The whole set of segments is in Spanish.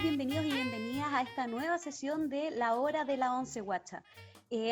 bienvenidos y bienvenidas a esta nueva sesión de La Hora de la Once Guacha.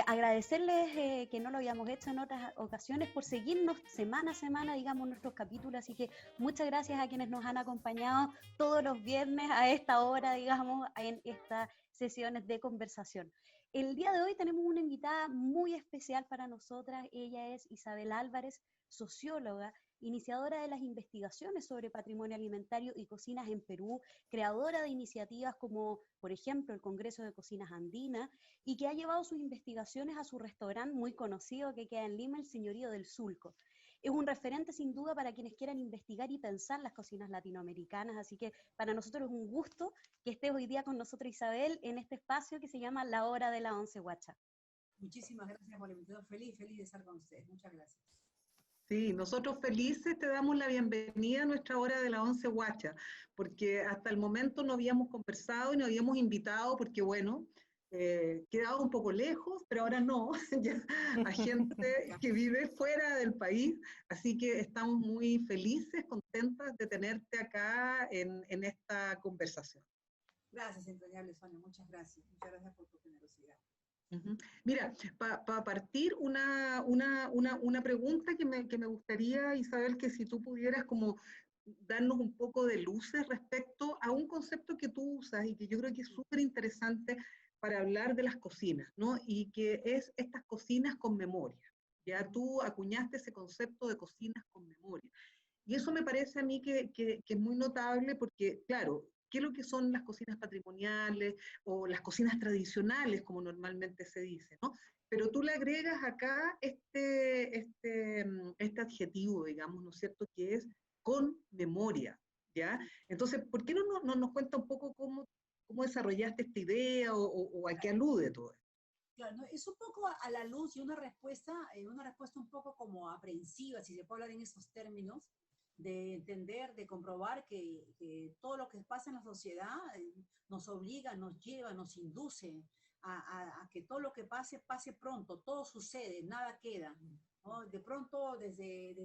Agradecerles que no lo habíamos hecho en otras ocasiones por seguirnos semana a semana, digamos, nuestros capítulos, así que muchas gracias a quienes nos han acompañado todos los viernes a esta hora, digamos, en estas sesiones de conversación. El día de hoy tenemos una invitada muy especial para nosotras. Ella es Isabel Álvarez, socióloga, iniciadora de las investigaciones sobre patrimonio alimentario y cocinas en Perú, creadora de iniciativas como, por ejemplo, el Congreso de Cocinas Andina, y que ha llevado sus investigaciones a su restaurante muy conocido que queda en Lima, el Señorío del Sulco. Es un referente sin duda para quienes quieran investigar y pensar las cocinas latinoamericanas, así que para nosotros es un gusto que estés hoy día con nosotros, Isabel, en este espacio que se llama La Hora de la Once Guacha. Muchísimas gracias por la invitación. Feliz de estar con ustedes. Muchas gracias. Sí, nosotros felices te damos la bienvenida a nuestra hora de la Once Guacha, porque hasta el momento no habíamos conversado y no habíamos invitado, porque bueno, quedaba un poco lejos, pero ahora no, ya a gente que vive fuera del país, así que estamos muy felices, contentas de tenerte acá en esta conversación. Gracias, entrañable Sonia, muchas gracias. Muchas gracias por tu generosidad. Mira, para partir una pregunta que me gustaría, Isabel, que si tú pudieras como darnos un poco de luces respecto a un concepto que tú usas y que yo creo que es súper interesante para hablar de las cocinas, ¿no? Y que es estas cocinas con memoria. Ya tú acuñaste ese concepto de cocinas con memoria. Y eso me parece a mí que es muy notable porque, claro, ¿qué es lo que son las cocinas patrimoniales o las cocinas tradicionales, como normalmente se dice, ¿no? Pero tú le agregas acá este adjetivo, digamos, ¿no es cierto?, que es con memoria, ¿ya? Entonces, ¿por qué no nos cuenta un poco cómo desarrollaste esta idea o a qué alude todo esto? Claro, ¿no? Es un poco a la luz y una respuesta un poco como aprensiva, si se puede hablar en esos términos, de entender, de comprobar que todo lo que pasa en la sociedad nos obliga, nos lleva, nos induce a que todo lo que pase, pase pronto, todo sucede, nada queda. ¿No? De pronto, desde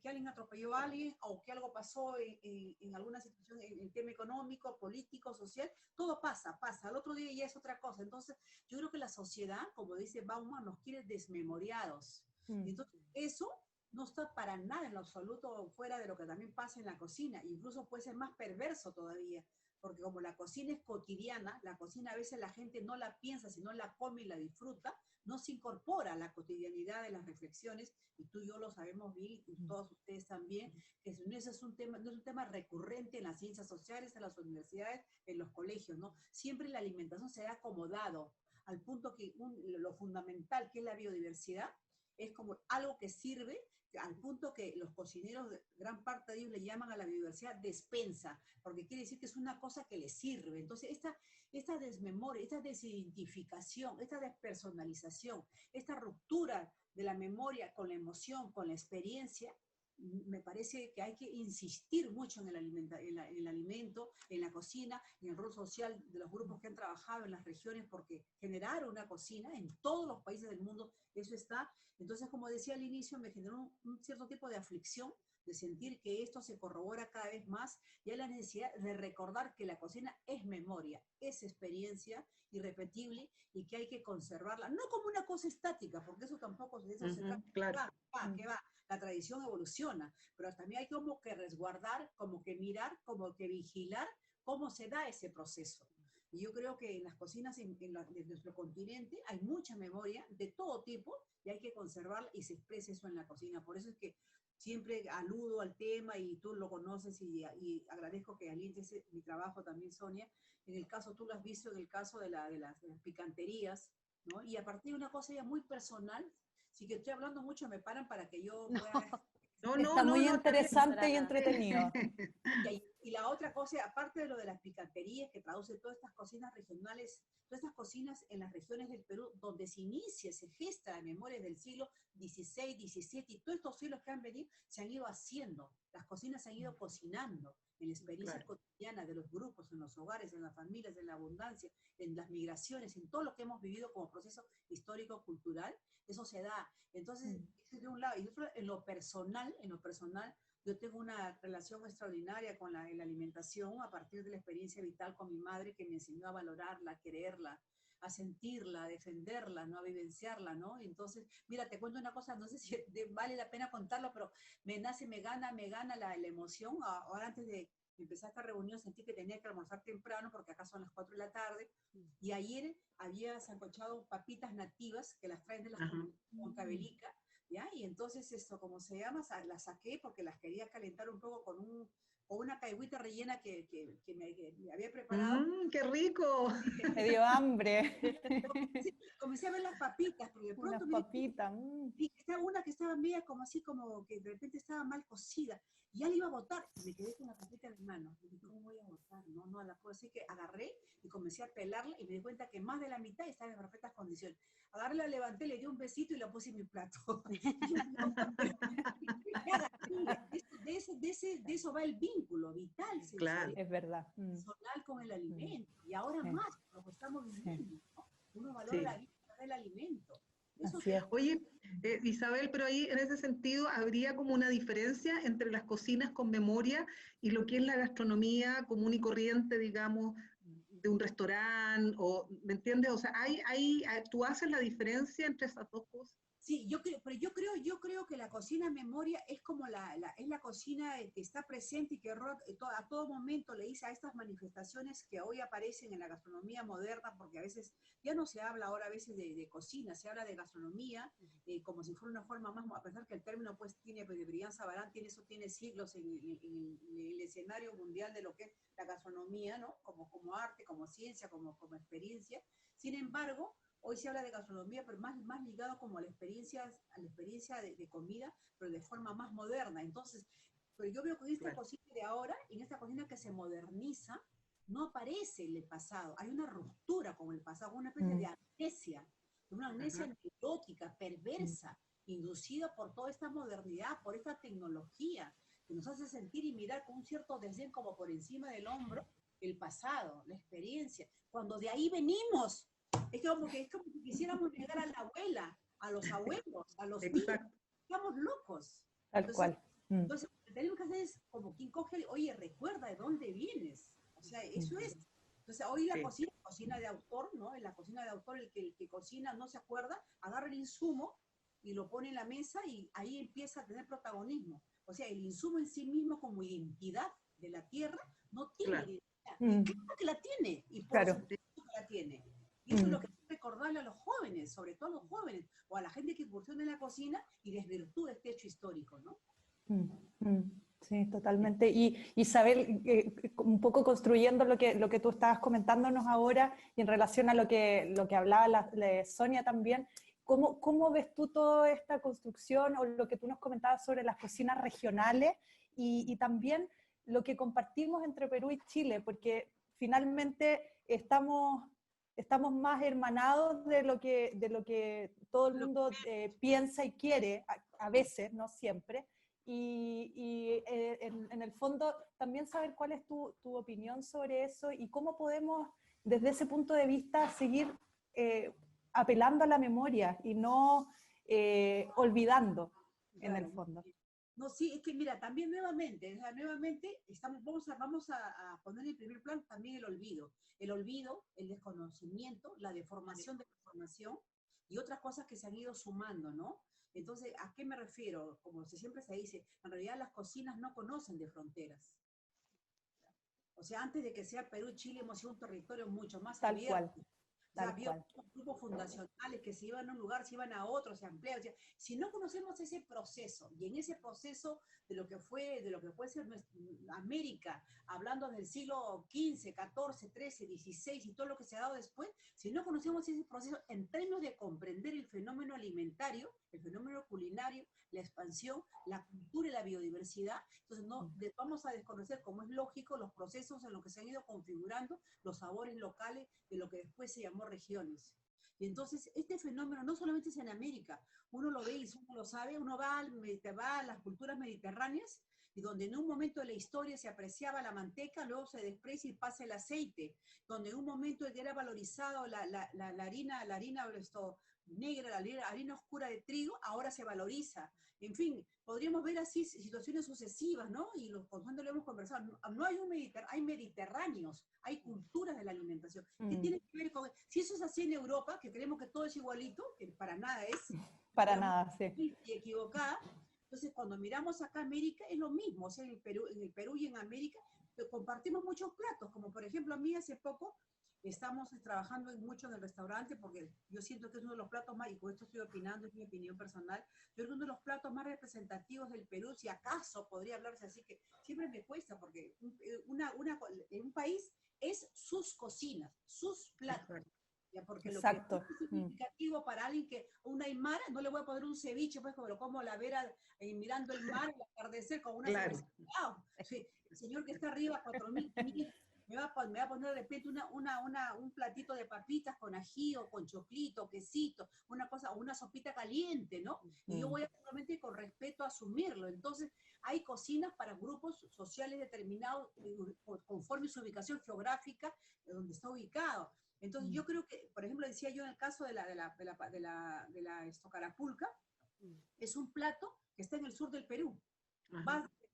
que alguien atropelló a alguien o que algo pasó en alguna situación, en tema económico, político, social, todo pasa, al otro día ya es otra cosa. Entonces, yo creo que la sociedad, como dice Bauman, nos quiere desmemoriados. Y entonces, eso no está para nada en lo absoluto fuera de lo que también pasa en la cocina. Incluso puede ser más perverso todavía, porque como la cocina es cotidiana, la cocina a veces la gente no la piensa, sino la come y la disfruta, no se incorpora a la cotidianidad de las reflexiones, y tú y yo lo sabemos bien, y todos ustedes también, que no es un tema recurrente en las ciencias sociales, en las universidades, en los colegios, ¿no? Siempre la alimentación se ha acomodado al punto que lo fundamental, que es la biodiversidad, es como algo que sirve al punto que los cocineros, gran parte de ellos le llaman a la biodiversidad despensa, porque quiere decir que es una cosa que les sirve. Entonces, esta desmemoria, esta desidentificación, esta despersonalización, esta ruptura de la memoria con la emoción, con la experiencia, me parece que hay que insistir mucho en el alimento, en la cocina, en el rol social de los grupos que han trabajado en las regiones, porque generar una cocina en todos los países del mundo, eso está. Entonces, como decía al inicio, me generó un cierto tipo de aflicción de sentir que esto se corrobora cada vez más y hay la necesidad de recordar que la cocina es memoria, es experiencia irrepetible y que hay que conservarla, no como una cosa estática, porque eso tampoco de eso se trata. Claro. ¿Qué va? La tradición evoluciona, pero también hay como que resguardar, como que mirar, como que vigilar cómo se da ese proceso. Y yo creo que en las cocinas de nuestro continente hay mucha memoria de todo tipo y hay que conservarla y se expresa eso en la cocina. Por eso es que siempre aludo al tema y tú lo conoces y agradezco que alientes mi trabajo también, Sonia. En el caso, tú lo has visto en el caso de las picanterías, ¿no? Y a partir de una cosa ya muy personal, sí que estoy hablando mucho, me paran para que yo pueda... Está muy interesante y entretenido. Y la otra cosa, aparte de lo de las picanterías, que traduce todas estas cocinas regionales, todas estas cocinas en las regiones del Perú, donde se inicia, se gesta la memoria del siglo XVI, XVII, y todos estos siglos que han venido, se han ido haciendo, las cocinas se han ido cocinando en la experiencia cotidiana de los grupos, en los hogares, en las familias, en la abundancia, en las migraciones, en todo lo que hemos vivido como proceso histórico-cultural, eso se da. Entonces, eso de un lado. Y otro, en lo personal, Yo tengo una relación extraordinaria con la alimentación a partir de la experiencia vital con mi madre, que me enseñó a valorarla, a quererla, a sentirla, a defenderla, ¿no? A vivenciarla, ¿no? Entonces, mira, te cuento una cosa, no sé si vale la pena contarlo, pero me gana la emoción. Ahora antes de empezar esta reunión sentí que tenía que almorzar temprano porque acá son las 4 de la tarde, y ayer había sancochado papitas nativas que las traen de las comunidades de Huancavelica, ¿ya? Y entonces esto, como se llama, las saqué porque las quería calentar un poco con una caigüita rellena que me había preparado. ¡Qué rico! Me dio hambre. Comencé a ver las papitas, porque de Unas pronto papitas. vi que estaba una que estaba media como así, como que de repente estaba mal cocida, y ya la iba a botar, y me quedé con la papita en las manos. Y dije, ¿cómo voy a botar? No, no la puedo. Así que agarré y comencé a pelarla, y me di cuenta que más de la mitad estaba en perfectas condiciones. Agarré, la levanté, le di un besito y la puse en mi plato. De eso va el vínculo vital, Claro. Es verdad. personal con el alimento. Y ahora Sí. más, lo que estamos viviendo, ¿no? Uno valora Sí. la vida del alimento. Eso Así es. Oye, Isabel, pero ahí en ese sentido habría como una diferencia entre las cocinas con memoria y lo que es la gastronomía común y corriente, digamos, de un restaurante, o, ¿me entiendes? O sea, tú haces la diferencia entre esas dos cosas. sí, pero yo creo que la cocina memoria es como es la cocina que está presente y que a todo momento le dice a estas manifestaciones que hoy aparecen en la gastronomía moderna, porque a veces ya no se habla ahora a veces de cocina, se habla de gastronomía, como si fuera una forma más, a pesar que el término pues tiene, pues, de Brian Sabarán, tiene siglos en el escenario mundial de lo que es la gastronomía, ¿no? Como arte, como ciencia, como experiencia. Sin embargo, hoy se habla de gastronomía, pero más ligado como a la experiencia de comida, pero de forma más moderna. Entonces, pero yo veo que en esta cocina de ahora, en esta cocina que se moderniza, no aparece el pasado. Hay una ruptura con el pasado, una especie de una amnesia neurótica, perversa, inducida por toda esta modernidad, por esta tecnología, que nos hace sentir y mirar con un cierto desdén como por encima del hombro el pasado, la experiencia, cuando de ahí venimos. Es como si quisiéramos negar a la abuela, a los abuelos, a los tíos. Estamos locos. Tal cual. Entonces, lo que tenemos que hacer es como quien coge, oye, recuerda de dónde vienes. O sea, eso es. Entonces, hoy la cocina de autor, ¿no? En la cocina de autor, el que cocina no se acuerda, agarra el insumo y lo pone en la mesa y ahí empieza a tener protagonismo. O sea, el insumo en sí mismo como identidad de la tierra no tiene identidad. Y claro que la tiene, y por supuesto que la tiene. Y eso es lo que hay que recordarle a los jóvenes, sobre todo a los jóvenes, o a la gente que incursiona en la cocina y desvirtúa este hecho histórico, ¿no? Sí, totalmente. Y Isabel, un poco construyendo lo que tú estabas comentándonos ahora y en relación a lo que hablaba Sonia también, ¿cómo ves tú toda esta construcción o lo que tú nos comentabas sobre las cocinas regionales y también lo que compartimos entre Perú y Chile? Porque finalmente estamos más hermanados de lo que todo el mundo piensa y quiere, a veces, no siempre. Y en el fondo también saber cuál es tu opinión sobre eso y cómo podemos desde ese punto de vista seguir apelando a la memoria y no olvidando, en el fondo. No, sí, es que mira, también nuevamente vamos a poner en primer plano también el olvido, el desconocimiento, la deformación de la información y otras cosas que se han ido sumando, ¿no? Entonces, ¿a qué me refiero? Como siempre se dice, en realidad las cocinas no conocen de fronteras. O sea, antes de que sea Perú y Chile hemos sido un territorio mucho más abierto. O sea, había grupos fundacionales que se iban a un lugar, se iban a otro, se ampliaban. O sea, si no conocemos ese proceso, y en ese proceso de lo que puede ser América, hablando del siglo XV, XIV, XIII, XVI y todo lo que se ha dado después, si no conocemos ese proceso en términos de comprender el fenómeno alimentario, el fenómeno culinario, la expansión, la cultura y la biodiversidad, entonces vamos a desconocer, como es lógico, los procesos en los que se han ido configurando los sabores locales de lo que después se llamó regiones. Y entonces este fenómeno no solamente es en América, uno lo ve y uno lo sabe, uno va a las culturas mediterráneas y donde en un momento de la historia se apreciaba la manteca, luego se desprecia y pasa el aceite, donde en un momento era valorizado la harina negra, la harina oscura de trigo, ahora se valoriza. En fin, podríamos ver así situaciones sucesivas, ¿no? Y los constantes lo hemos conversado. No hay hay mediterráneos, hay culturas de la alimentación. ¿Qué tiene que ver con? Si eso es así en Europa, que creemos que todo es igualito, que para nada es. Para nada, sí. Y equivocada. Entonces, cuando miramos acá América, es lo mismo. O sea, en el Perú y en América compartimos muchos platos, como por ejemplo a mí hace poco estamos trabajando mucho en el restaurante porque yo siento que es uno de los platos más, y con esto estoy opinando, es mi opinión personal, yo creo que uno de los platos más representativos del Perú, si acaso podría hablarse así, que siempre me cuesta porque en un país es sus cocinas, sus platos. Ya, porque Exacto. Lo que es significativo para alguien que un aymara, no le voy a poner un ceviche, pues como lo como a la vera, mirando el mar, el atardecer, con una Claro. cerveza. ¡Wow! Sí, el señor que está arriba, 4.500, me va a poner de repente un platito de papitas con ají o con choclito, quesito, una cosa, o una sopita caliente, ¿no? Y yo voy a solamente con respeto a asumirlo. Entonces, hay cocinas para grupos sociales determinados conforme su ubicación geográfica, donde está ubicado. Entonces, yo creo que, por ejemplo, decía yo en el caso de la estocarapulca, es un plato que está en el sur del Perú.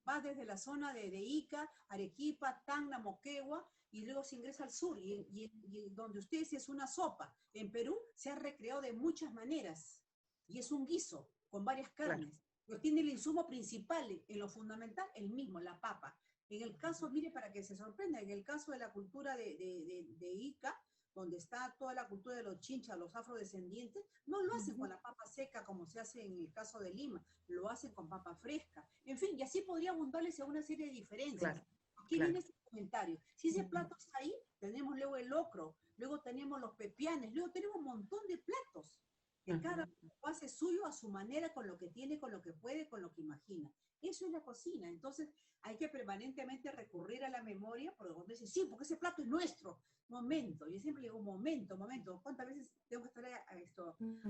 Va desde la zona de Ica, Arequipa, Tacna, Moquegua, y luego se ingresa al sur, y donde usted dice es una sopa. En Perú se ha recreado de muchas maneras, y es un guiso con varias carnes. Claro. Pero tiene el insumo principal, en lo fundamental, el mismo, la papa. En el caso, mire, para que se sorprenda, en el caso de la cultura de Ica, donde está toda la cultura de los chinchas, los afrodescendientes, no lo hacen con la papa seca como se hace en el caso de Lima, lo hacen con papa fresca. En fin, y así podría abundarles a una serie de diferencias. Claro, aquí viene ese comentario. Si ese plato está ahí, tenemos luego el locro, luego tenemos los pepianes, luego tenemos un montón de platos que cada uno hace suyo a su manera, con lo que tiene, con lo que puede, con lo que imagina. Eso es la cocina. Entonces, hay que permanentemente recurrir a la memoria, porque cuando dice, sí, porque ese plato es nuestro. Momento, yo siempre digo, momento. ¿Cuántas veces tengo que estar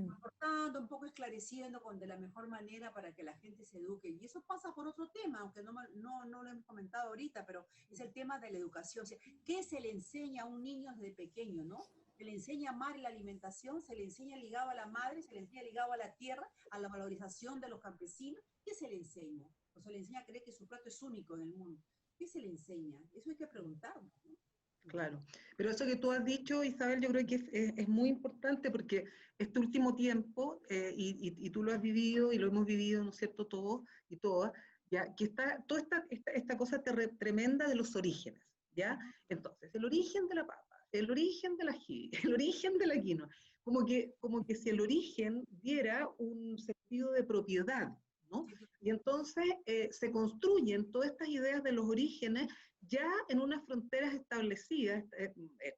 aportando, un poco esclareciendo de la mejor manera para que la gente se eduque? Y eso pasa por otro tema, aunque no lo hemos comentado ahorita, pero es el tema de la educación. O sea, ¿qué se le enseña a un niño desde pequeño, no? Se le enseña a amar la alimentación, se le enseña ligado a la madre, se le enseña ligado a la tierra, a la valorización de los campesinos. ¿Qué se le enseña? O se le enseña a creer que su plato es único en el mundo. ¿Qué se le enseña? Eso hay que preguntarnos, ¿no? Claro, pero eso que tú has dicho, Isabel, yo creo que es muy importante porque este último tiempo, y tú lo has vivido y lo hemos vivido, ¿no es cierto?, todos y todas, ya, que está toda esta cosa tremenda de los orígenes, ¿ya? Entonces, el origen de la papa, el origen del ají, el origen de la quinoa, como que si el origen diera un sentido de propiedad, ¿no? Y entonces se construyen todas estas ideas de los orígenes ya en unas fronteras establecidas,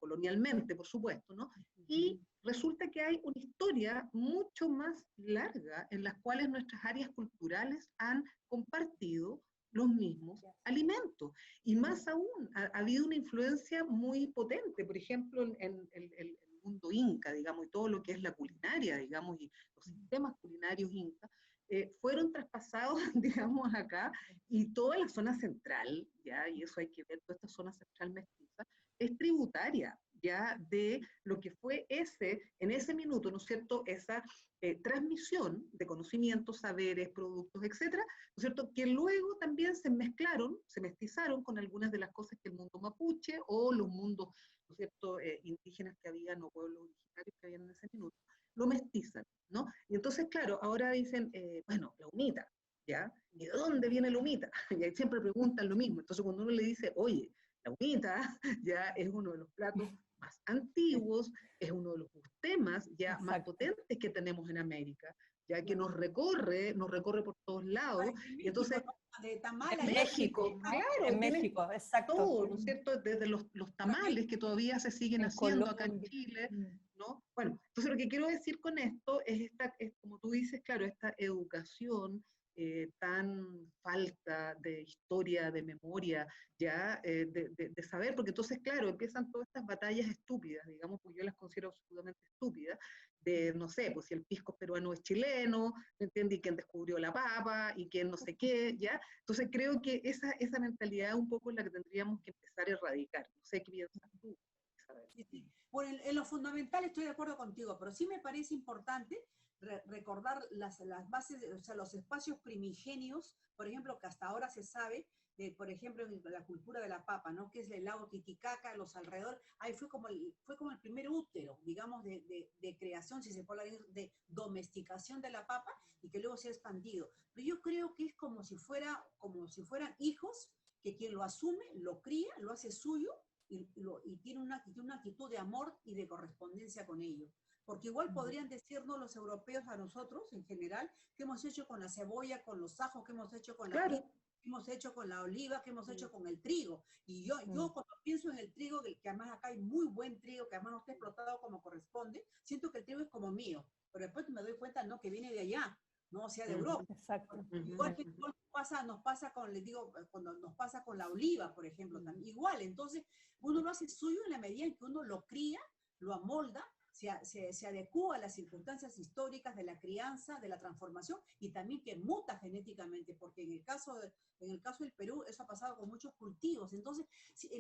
colonialmente, por supuesto, ¿no? Y resulta que hay una historia mucho más larga en las cuales nuestras áreas culturales han compartido los mismos alimentos. Y más aún, ha habido una influencia muy potente, por ejemplo, en el mundo inca, digamos, y todo lo que es la culinaria, digamos, y los sistemas culinarios incas, fueron traspasados, digamos, acá, y toda la zona central, ya, y eso hay que ver, toda esta zona central mestiza, es tributaria, ya, de lo que fue en ese minuto, ¿no es cierto?, esa transmisión de conocimientos, saberes, productos, etcétera, ¿no es cierto?, que luego también se mezclaron, se mestizaron con algunas de las cosas que el mundo mapuche o los mundos, ¿no es cierto?, indígenas que habían o pueblos originarios que habían en ese minuto, lo mestizan, ¿no? Y entonces, claro, ahora dicen, bueno, la humita, ¿ya? ¿Y de dónde viene la humita? Y ahí siempre preguntan lo mismo. Entonces, cuando uno le dice, oye, la humita ya es uno de los platos más antiguos, es uno de los temas ya más potentes que tenemos en América, ya que nos recorre por todos lados. Y entonces, en México, claro, en México, exacto. Todo, ¿no es cierto? Desde los tamales que todavía se siguen haciendo acá en Chile, ¿no? Bueno, entonces lo que quiero decir con esto es como tú dices, claro, esta educación tan falta de historia, de memoria, ya, de saber, porque entonces, claro, empiezan todas estas batallas estúpidas, digamos, porque yo las considero absolutamente estúpidas, de, no sé, pues si el pisco peruano es chileno, ¿me entiendes? Y quién descubrió la papa, y quién no sé qué, ¿ya? Entonces creo que esa mentalidad un poco es la que tendríamos que empezar a erradicar. No sé qué piensas tú, Isabel. Sí, sí. Bueno, en lo fundamental estoy de acuerdo contigo, pero sí me parece importante recordar las bases, o sea, los espacios primigenios, por ejemplo, que hasta ahora se sabe, por ejemplo, en la cultura de la papa, ¿no? Que es el lago Titicaca, los alrededores, ahí fue como el primer útero, digamos, de creación, si se puede hablar de domesticación de la papa, y que luego se ha expandido. Pero yo creo que es como si fueran hijos, que quien lo asume, lo cría, lo hace suyo, y tiene una actitud de amor y de correspondencia con ello. Porque igual podrían decirnos los europeos a nosotros, en general, qué hemos hecho con la cebolla, con los ajos, qué hemos hecho con la Claro. pizza, qué hemos hecho con la oliva, qué hemos hecho con el trigo. Y yo cuando pienso en el trigo, que además acá hay muy buen trigo, que además no está explotado como corresponde, siento que el trigo es como mío. Pero después me doy cuenta, no, que viene de allá, no, o sea, de Europa. Exacto. Igual que nos pasa con, les digo, cuando nos pasa con la oliva, por ejemplo, también igual. Entonces, uno lo hace suyo en la medida en que uno lo cría, lo amolda, se adecúa a las circunstancias históricas de la crianza, de la transformación, y también que muta genéticamente, porque en el caso del Perú eso ha pasado con muchos cultivos. Entonces,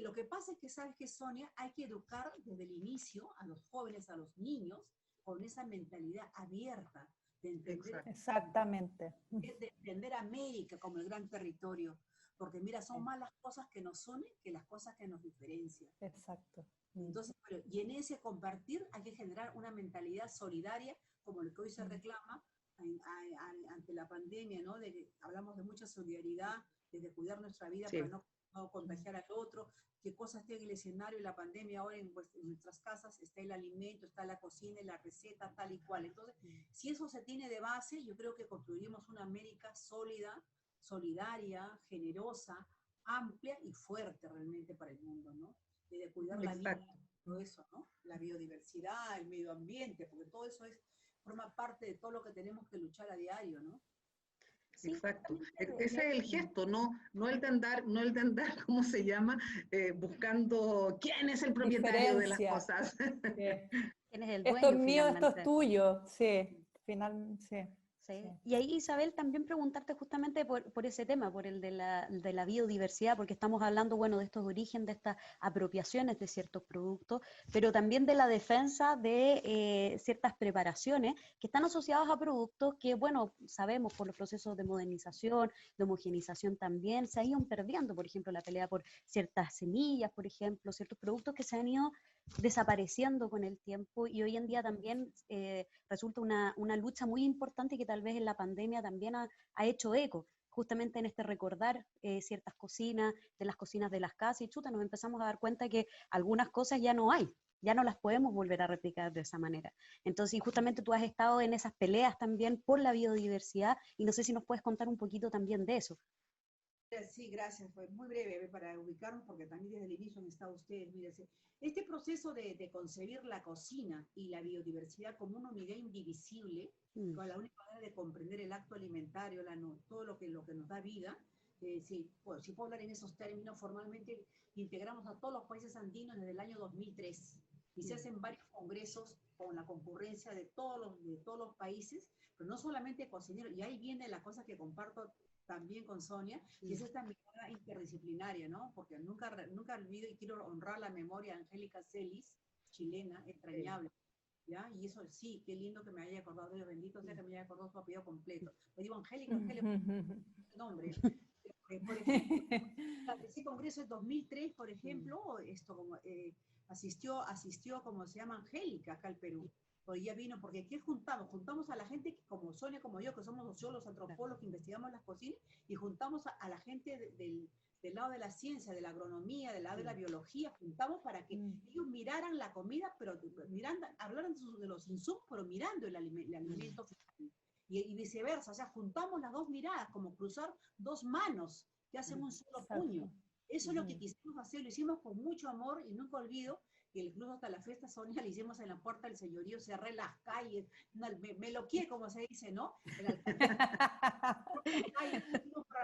lo que pasa es que, ¿sabes qué, Sonia? Hay que educar desde el inicio a los jóvenes, a los niños, con esa mentalidad abierta, de entender, exactamente, de entender América como el gran territorio, porque mira, son más las cosas que nos unen que las cosas que nos diferencian. Exacto. Entonces, y en ese compartir hay que generar una mentalidad solidaria, como lo que hoy se reclama ante la pandemia, ¿no? Hablamos de mucha solidaridad, de cuidar nuestra vida para no contagiar al otro, qué cosas está en el escenario de la pandemia ahora en nuestras casas, está el alimento, está la cocina, la receta, tal y cual. Entonces, si eso se tiene de base, yo creo que construiríamos una América sólida, solidaria, generosa, amplia y fuerte realmente para el mundo, ¿no? De cuidar la vida, todo eso, ¿no? La biodiversidad, el medio ambiente, porque todo eso forma parte de todo lo que tenemos que luchar a diario, ¿no? Sí, exacto. Ese es el gesto, no el de andar, ¿cómo se llama? Buscando quién es el propietario de las cosas. ¿Quién es el dueño? Esto es mío, esto es tuyo, sí, sí. Sí. Y ahí, Isabel, también preguntarte justamente por ese tema, por el de la biodiversidad, porque estamos hablando, bueno, de estos orígenes, de estas apropiaciones de ciertos productos, pero también de la defensa de ciertas preparaciones que están asociadas a productos que, bueno, sabemos por los procesos de modernización, de homogenización también, se han ido perdiendo, por ejemplo, la pelea por ciertas semillas, por ejemplo, ciertos productos que se han ido desapareciendo con el tiempo, y hoy en día también resulta una lucha muy importante que tal vez en la pandemia también ha hecho eco, justamente en este recordar ciertas cocinas, de las cocinas de las casas, y chuta, nos empezamos a dar cuenta que algunas cosas ya no hay, ya no las podemos volver a replicar de esa manera. Entonces, justamente tú has estado en esas peleas también por la biodiversidad, y no sé si nos puedes contar un poquito también de eso. Sí, gracias. Fue muy breve para ubicarnos, porque también desde el inicio han estado ustedes. Mire, este proceso de concebir la cocina y la biodiversidad como una unidad indivisible, con la única manera de comprender el acto alimentario, todo lo que nos da vida, si puedo hablar en esos términos, formalmente integramos a todos los países andinos desde el año 2003, y se hacen varios congresos con la concurrencia de todos los países, pero no solamente cocineros, y ahí viene la cosa que comparto también con Sonia, y es esta mirada interdisciplinaria, ¿no? Porque nunca olvido, y quiero honrar la memoria de Angélica Celis, chilena, entrañable, ¿ya? Y eso sí, qué lindo que me haya acordado, Dios bendito sea que me haya acordado su apellido completo. Le digo Angélica, nombre. Por ejemplo, ese congreso de 2003, por ejemplo, asistió, como se llama, Angélica acá al Perú. Porque ella vino, porque aquí juntamos a la gente que, como Sonia, como yo, que somos sociólogos, antropólogos, que investigamos las cocinas, y juntamos a la gente del lado de la ciencia, de la agronomía, del lado de la biología, juntamos para que ellos miraran la comida, pero hablaran de los insumos, pero mirando el alimento final. Y viceversa, o sea, juntamos las dos miradas, como cruzar dos manos que hacen un solo puño. Eso es lo que quisimos hacer, lo hicimos con mucho amor, y nunca olvido que incluso hasta la fiesta Sonia la hicimos en la puerta del señorío, cerré las calles, me lo quiere, como se dice, ¿no? El alcalde,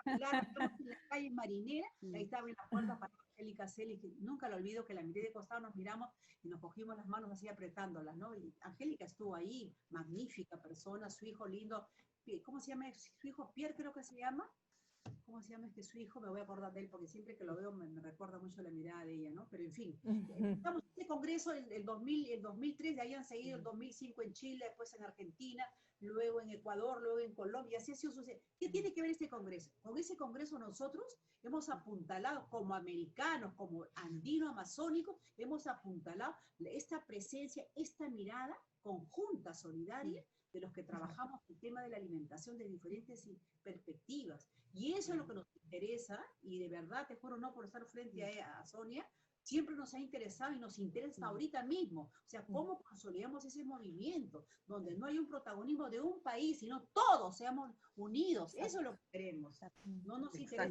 en la calle Marinera, ahí estaba en la puerta para Angélica Celis, que nunca lo olvido, que la miré de costado, nos miramos y nos cogimos las manos así apretándolas, ¿no? Y Angélica estuvo ahí, magnífica persona, su hijo lindo, ¿cómo se llama? Su hijo Pierre, creo que se llama. ¿Cómo se llama su hijo? Me voy a acordar de él, porque siempre que lo veo me recuerda mucho la mirada de ella, ¿no? Pero en fin, estamos este congreso, el 2000, el 2003, de ahí han seguido el 2005 en Chile, después en Argentina, luego en Ecuador, luego en Colombia, así ha sido sucedido. ¿Qué tiene que ver este congreso? Con ese congreso nosotros hemos apuntalado como americanos, como andino-amazónicos, hemos apuntalado esta presencia, esta mirada conjunta, solidaria, de los que trabajamos el tema de la alimentación de diferentes perspectivas. Y eso es lo que nos interesa, y de verdad, te juro, no por estar frente a Sonia, siempre nos ha interesado y nos interesa ahorita mismo. O sea, cómo consolidamos ese movimiento, donde no hay un protagonismo de un país, sino todos seamos unidos. Eso es lo que queremos. No nos interesa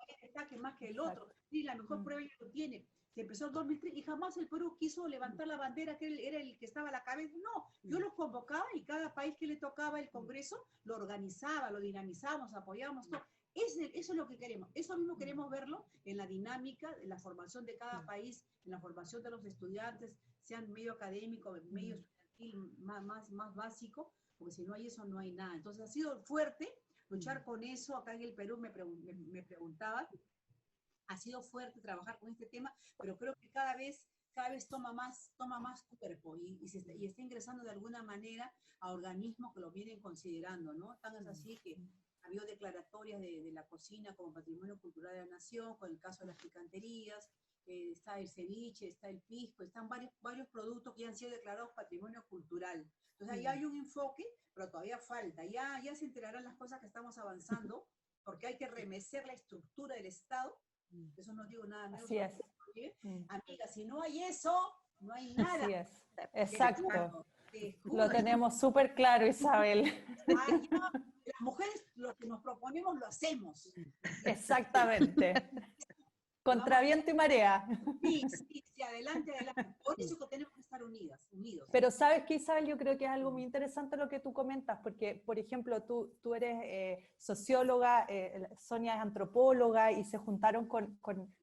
que destaque más que el otro. Y la mejor prueba ya lo tiene. Se empezó en 2003 y jamás el Perú quiso levantar la bandera que él era el que estaba a la cabeza. No, yo los convocaba y cada país que le tocaba el Congreso lo organizaba, lo dinamizábamos, apoyábamos todo. Eso es lo que queremos. Eso mismo queremos verlo en la dinámica, en la formación de cada país, en la formación de los estudiantes, sean medio académico, medio estudiantil, más básico, porque si no hay eso, no hay nada. Entonces ha sido fuerte luchar con eso. Acá en el Perú me preguntaban, ha sido fuerte trabajar con este tema, pero creo que cada vez toma más cuerpo y está ingresando de alguna manera a organismos que lo vienen considerando, ¿no? Tan es así que ha habido declaratorias de la cocina como patrimonio cultural de la nación, con el caso de las picanterías, está el ceviche, está el pisco, están varios productos que ya han sido declarados patrimonio cultural. Entonces ahí hay un enfoque, pero todavía falta. Ya se enterarán las cosas que estamos avanzando, porque hay que remecer la estructura del Estado. Eso no digo nada menos. Así es. Amiga, si no hay eso, no hay nada. Así es, exacto. Te juro. Lo tenemos súper claro, Isabel. Las mujeres lo que nos proponemos lo hacemos. Exactamente. Contra viento y marea. Sí, adelante. Por eso que tenemos que estar unidos. Pero sabes que, Isabel, yo creo que es algo muy interesante lo que tú comentas, porque, por ejemplo, tú eres socióloga, Sonia es antropóloga, y se juntaron con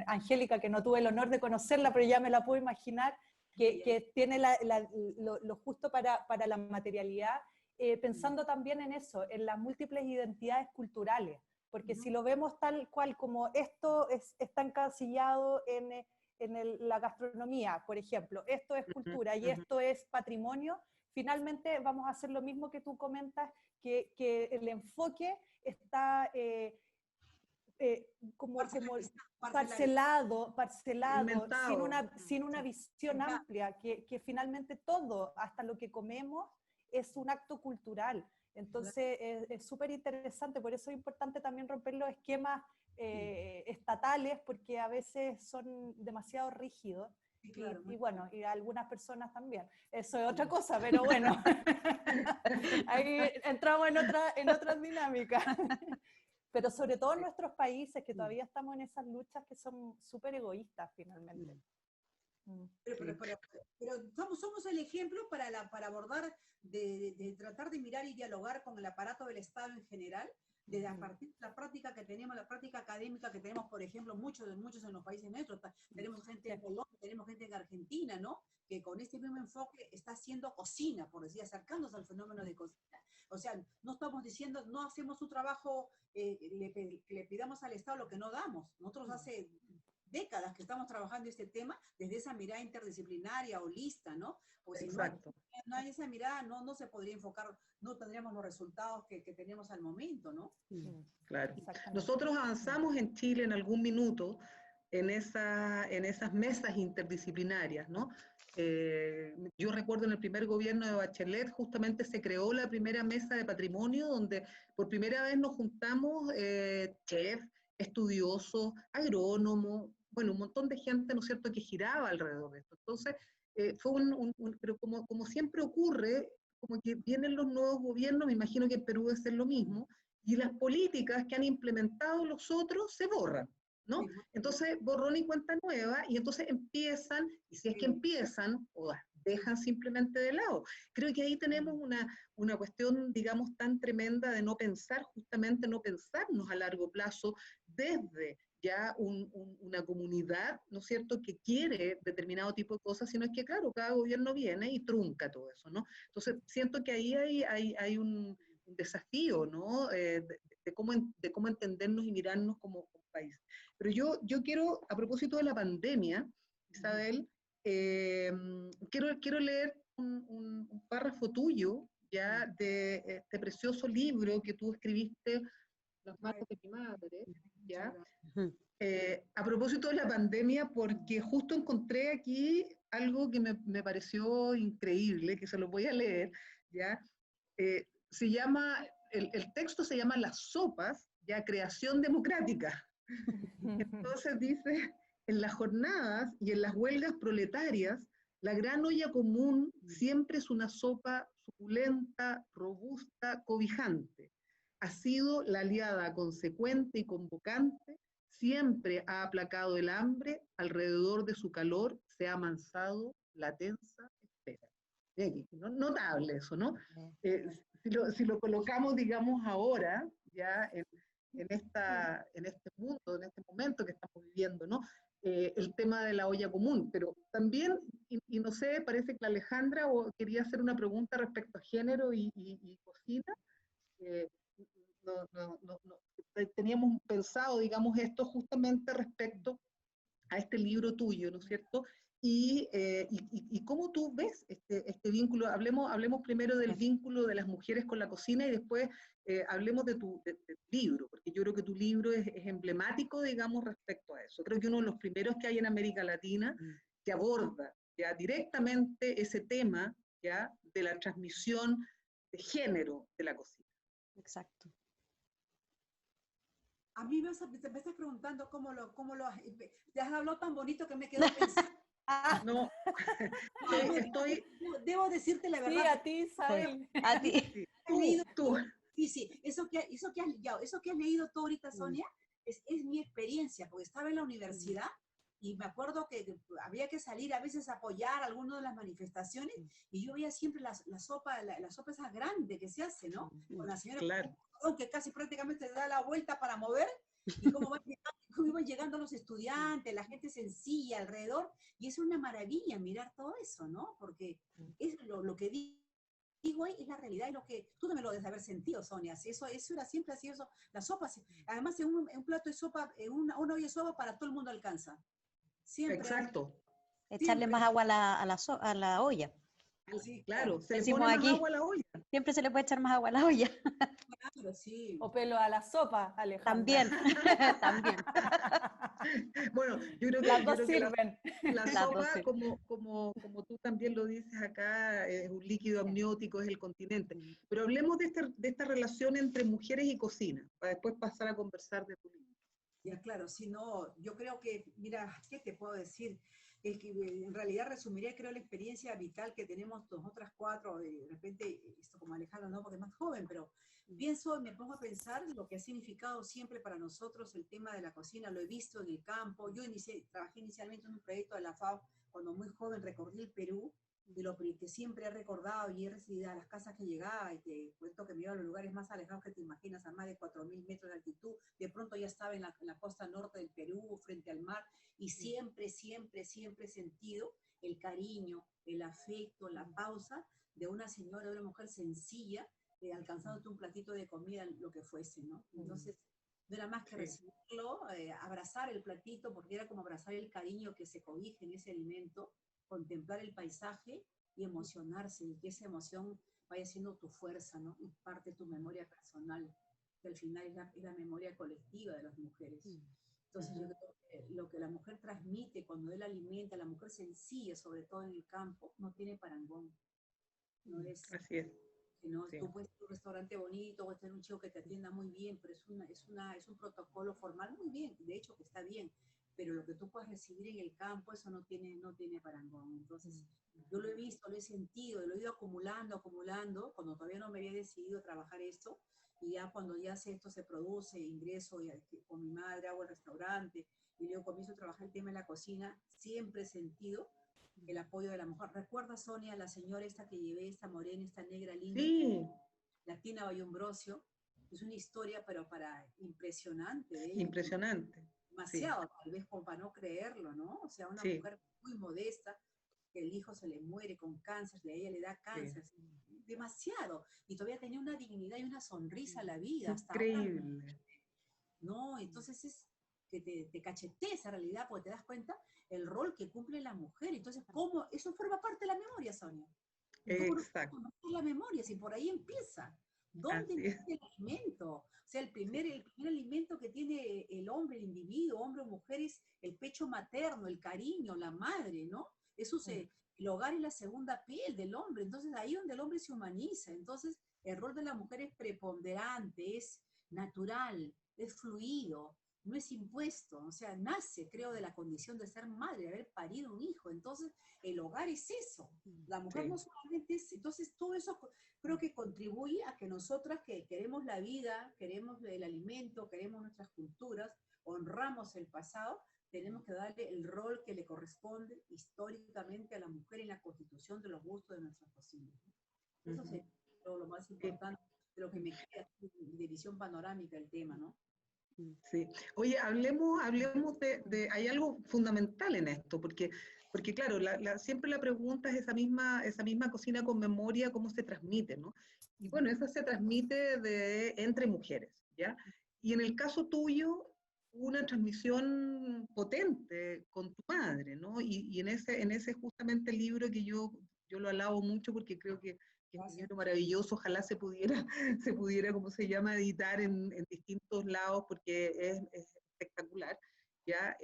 Angélica, que no tuve el honor de conocerla, pero ya me la puedo imaginar, que tiene lo justo para la materialidad, pensando también en eso, en las múltiples identidades culturales. Porque si lo vemos tal cual como esto está encasillado en la gastronomía, por ejemplo, esto es cultura y esto es patrimonio, finalmente vamos a hacer lo mismo que tú comentas, que el enfoque está como parcelado, sin una visión amplia, que finalmente todo, hasta lo que comemos, es un acto cultural. Entonces es súper interesante, por eso es importante también romper los esquemas estatales, porque a veces son demasiado rígidos. Sí, claro, y bueno, y a algunas personas también. Eso es otra cosa, pero bueno, ahí entramos en otras dinámicas. Pero sobre todo en nuestros países, que todavía estamos en esas luchas que son súper egoístas finalmente. Pero somos el ejemplo para abordar, de tratar de mirar y dialogar con el aparato del Estado en general, desde a partir de la práctica que tenemos, la práctica académica que tenemos, por ejemplo, muchos en los países nuestros. Tenemos gente en Colombia, tenemos gente en Argentina, ¿no? Que con este mismo enfoque está haciendo cocina, por decir, acercándose al fenómeno de cocina. O sea, no estamos diciendo, no hacemos un trabajo que le pidamos al Estado lo que no damos. Nosotros hace décadas que estamos trabajando este tema desde esa mirada interdisciplinaria, holista, ¿no? Porque si no hay esa mirada, no se podría enfocar, no tendríamos los resultados que tenemos al momento, ¿no? Claro. Nosotros avanzamos en Chile en algún minuto en esas mesas interdisciplinarias, ¿no? Yo recuerdo en el primer gobierno de Bachelet justamente se creó la primera mesa de patrimonio donde por primera vez nos juntamos chef, estudiosos, agrónomos, bueno, un montón de gente, ¿no es cierto?, que giraba alrededor de esto. Entonces, fue pero como siempre ocurre, como que vienen los nuevos gobiernos, me imagino que en Perú debe ser lo mismo, y las políticas que han implementado los otros se borran, ¿no? Entonces, borrón y cuenta nueva, y entonces empiezan, y si es que empiezan, o dejan simplemente de lado. Creo que ahí tenemos una cuestión, digamos, tan tremenda de no pensar, justamente no pensarnos a largo plazo desde ya una comunidad, ¿no es cierto?, que quiere determinado tipo de cosas, sino es que, claro, cada gobierno viene y trunca todo eso, ¿no? Entonces, siento que ahí hay un desafío, ¿no?, de cómo entendernos y mirarnos como país. Pero yo quiero, a propósito de la pandemia, Isabel, quiero leer un párrafo tuyo, ya, de este precioso libro que tú escribiste, Las manos de mi madre, ya, a propósito de la pandemia, porque justo encontré aquí algo que me pareció increíble, que se lo voy a leer, ya. Se llama, el texto se llama Las sopas, ya, creación democrática. Entonces dice, en las jornadas y en las huelgas proletarias, la gran olla común siempre es una sopa suculenta, robusta, cobijante. Ha sido la aliada consecuente y convocante, siempre ha aplacado el hambre, alrededor de su calor se ha amansado la tensa espera. Notable eso, ¿no? Si lo colocamos, digamos, ahora, ya en este mundo, en este momento que estamos viviendo, ¿no? El tema de la olla común, pero también, y no sé, parece que Alejandra quería hacer una pregunta respecto a género y cocina. Eh, Teníamos pensado, digamos, esto justamente respecto a este libro tuyo, ¿no es cierto? Y cómo tú ves este vínculo. Hablemos primero del vínculo de las mujeres con la cocina y después hablemos de tu libro, porque yo creo que tu libro es emblemático, digamos, respecto a eso. Creo que uno de los primeros que hay en América Latina que aborda ya directamente ese tema, ya, de la transmisión de género de la cocina. Exacto. A mí me estás preguntando te has hablado tan bonito que me quedo pensando. No, debo decirte la verdad. Sí, a ti, Isabel. A ti. Tú. Sí, eso que has leído tú ahorita, Sonia, es mi experiencia, porque estaba en la universidad y me acuerdo que había que salir a veces a apoyar alguna de las manifestaciones y yo veía siempre la sopa esa grande que se hace, ¿no? Con la señora, claro, que casi prácticamente da la vuelta para mover y cómo iban llegando los estudiantes, la gente sencilla alrededor, y es una maravilla mirar todo eso, ¿no? Porque es lo que digo ahí es la realidad y lo que tú también lo debes haber sentido, Sonia. Eso era siempre así, eso. La sopa, además en un plato de sopa, una olla de sopa para todo el mundo alcanza. Siempre. Exacto. Echarle más agua a la olla. Sí, claro, se le Decimos pone aquí, más agua a la olla. Siempre se le puede echar más agua a la olla. Claro, sí. O pelo a la sopa, Alejandra. También, también. Bueno, yo creo que las dos sirven. La sopa, como tú también lo dices acá, es un líquido amniótico, es el continente. Pero hablemos de esta relación entre mujeres y cocina, para después pasar a conversar de tu libro. Ya, claro, si no, yo creo que, mira, ¿qué te puedo decir? Es que en realidad resumiría, creo, la experiencia vital que tenemos nosotras cuatro, de repente, esto como Alejandra, no, porque es más joven, pero me pongo a pensar lo que ha significado siempre para nosotros el tema de la cocina, lo he visto en el campo. Yo trabajé inicialmente en un proyecto de la FAO cuando muy joven, recorrí el Perú, de lo que siempre he recordado y he recibido a las casas que llegaba, y te cuento que me iba a los lugares más alejados que te imaginas, a más de 4.000 metros de altitud. De pronto ya estaba en la costa norte del Perú, frente al mar, y siempre he sentido el cariño, el afecto, la pausa de una señora, de una mujer sencilla, alcanzándote un platito de comida, lo que fuese, ¿no? Entonces, no era más que recibirlo, abrazar el platito, porque era como abrazar el cariño que se cobija en ese alimento, contemplar el paisaje y emocionarse, y que esa emoción vaya siendo tu fuerza, ¿no? Y parte de tu memoria personal, que al final es la memoria colectiva de las mujeres. Entonces yo creo que lo que la mujer transmite cuando él alimenta, la mujer sencilla, sobre todo en el campo, no tiene parangón. No es, así es. ¿no? Sí. Tú puedes tener un restaurante bonito, puedes tener un chico que te atienda muy bien, pero es un protocolo formal muy bien, de hecho que está bien, pero lo que tú puedes recibir en el campo, eso no tiene parangón. Entonces, yo lo he visto, lo he sentido, lo he ido acumulando, cuando todavía no me había decidido trabajar esto, y ya cuando ya esto se produce, ingreso y con mi madre hago el restaurante, y luego comienzo a trabajar el tema de la cocina, siempre he sentido el apoyo de la mujer. ¿Recuerda, Sonia, la señora esta que llevé, esta morena, esta negra linda? Sí. La Tina Bayombrosio. Es una historia, pero impresionante. ¿eh? Impresionante. Demasiado, sí. Tal vez como para no creerlo, ¿no? O sea, una mujer muy modesta, que el hijo se le muere con cáncer, y a ella le da cáncer. Sí. Demasiado. Y todavía tenía una dignidad y una sonrisa a la vida. Hasta increíble. ahora. No, entonces que te cachetee esa realidad, porque te das cuenta el rol que cumple la mujer. Entonces, ¿cómo? Eso forma parte de la memoria, Sonia. ¿Y cómo no Exacto. conocer la memoria? Si por ahí empieza. ¿Dónde Así es. empieza el alimento? O sea, el primer alimento que tiene el hombre, el individuo, hombre o mujer, es el pecho materno, el cariño, la madre, ¿no? El hogar es la segunda piel del hombre. Entonces, ahí donde el hombre se humaniza. Entonces, el rol de la mujer es preponderante, es natural, es fluido, no es impuesto. O sea, nace, creo, de la condición de ser madre, de haber parido un hijo. Entonces, el hogar es eso. La mujer no solamente es. Entonces, todo eso creo que contribuye a que nosotras que queremos la vida, queremos el alimento, queremos nuestras culturas, honramos el pasado, tenemos que darle el rol que le corresponde históricamente a la mujer en la constitución de los gustos de nuestras cocinas. Eso es lo más importante de lo que me queda de visión panorámica el tema, ¿no? Sí. Oye, hablemos hay algo fundamental en esto, porque claro, siempre la pregunta es esa misma cocina con memoria, cómo se transmite, ¿no? Y bueno, esa se transmite entre mujeres, ¿ya? Y en el caso tuyo, una transmisión potente con tu madre, ¿no? Y en ese justamente libro que yo lo alabo mucho porque creo que es un libro maravilloso, ojalá se pudiera, ¿cómo se llama?, editar en distintos lados porque es espectacular, ¿ya?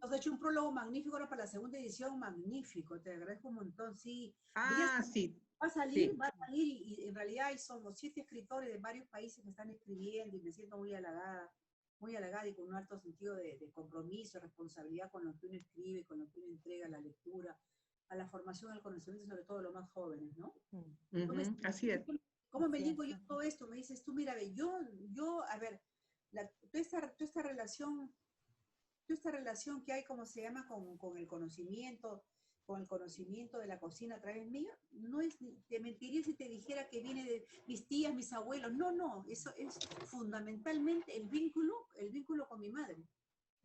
Nos ha hecho un prólogo magnífico ahora para la segunda edición, magnífico, te agradezco un montón, sí. Sí, Va a salir, sí. y en realidad hay somos 7 escritores de varios países que están escribiendo y me siento muy halagada y con un alto sentido de compromiso, responsabilidad con lo que uno escribe, con lo que uno entrega a la lectura, a la formación, al conocimiento, sobre todo de los más jóvenes, ¿no? Así es. ¿Cómo me digo yo todo esto? Me dices tú, mira, a ver, toda esta relación que hay, como se llama, con el conocimiento de la cocina a través mío, no es, te mentiría si te dijera que viene de mis tías, mis abuelos, no, eso es fundamentalmente el vínculo con mi madre.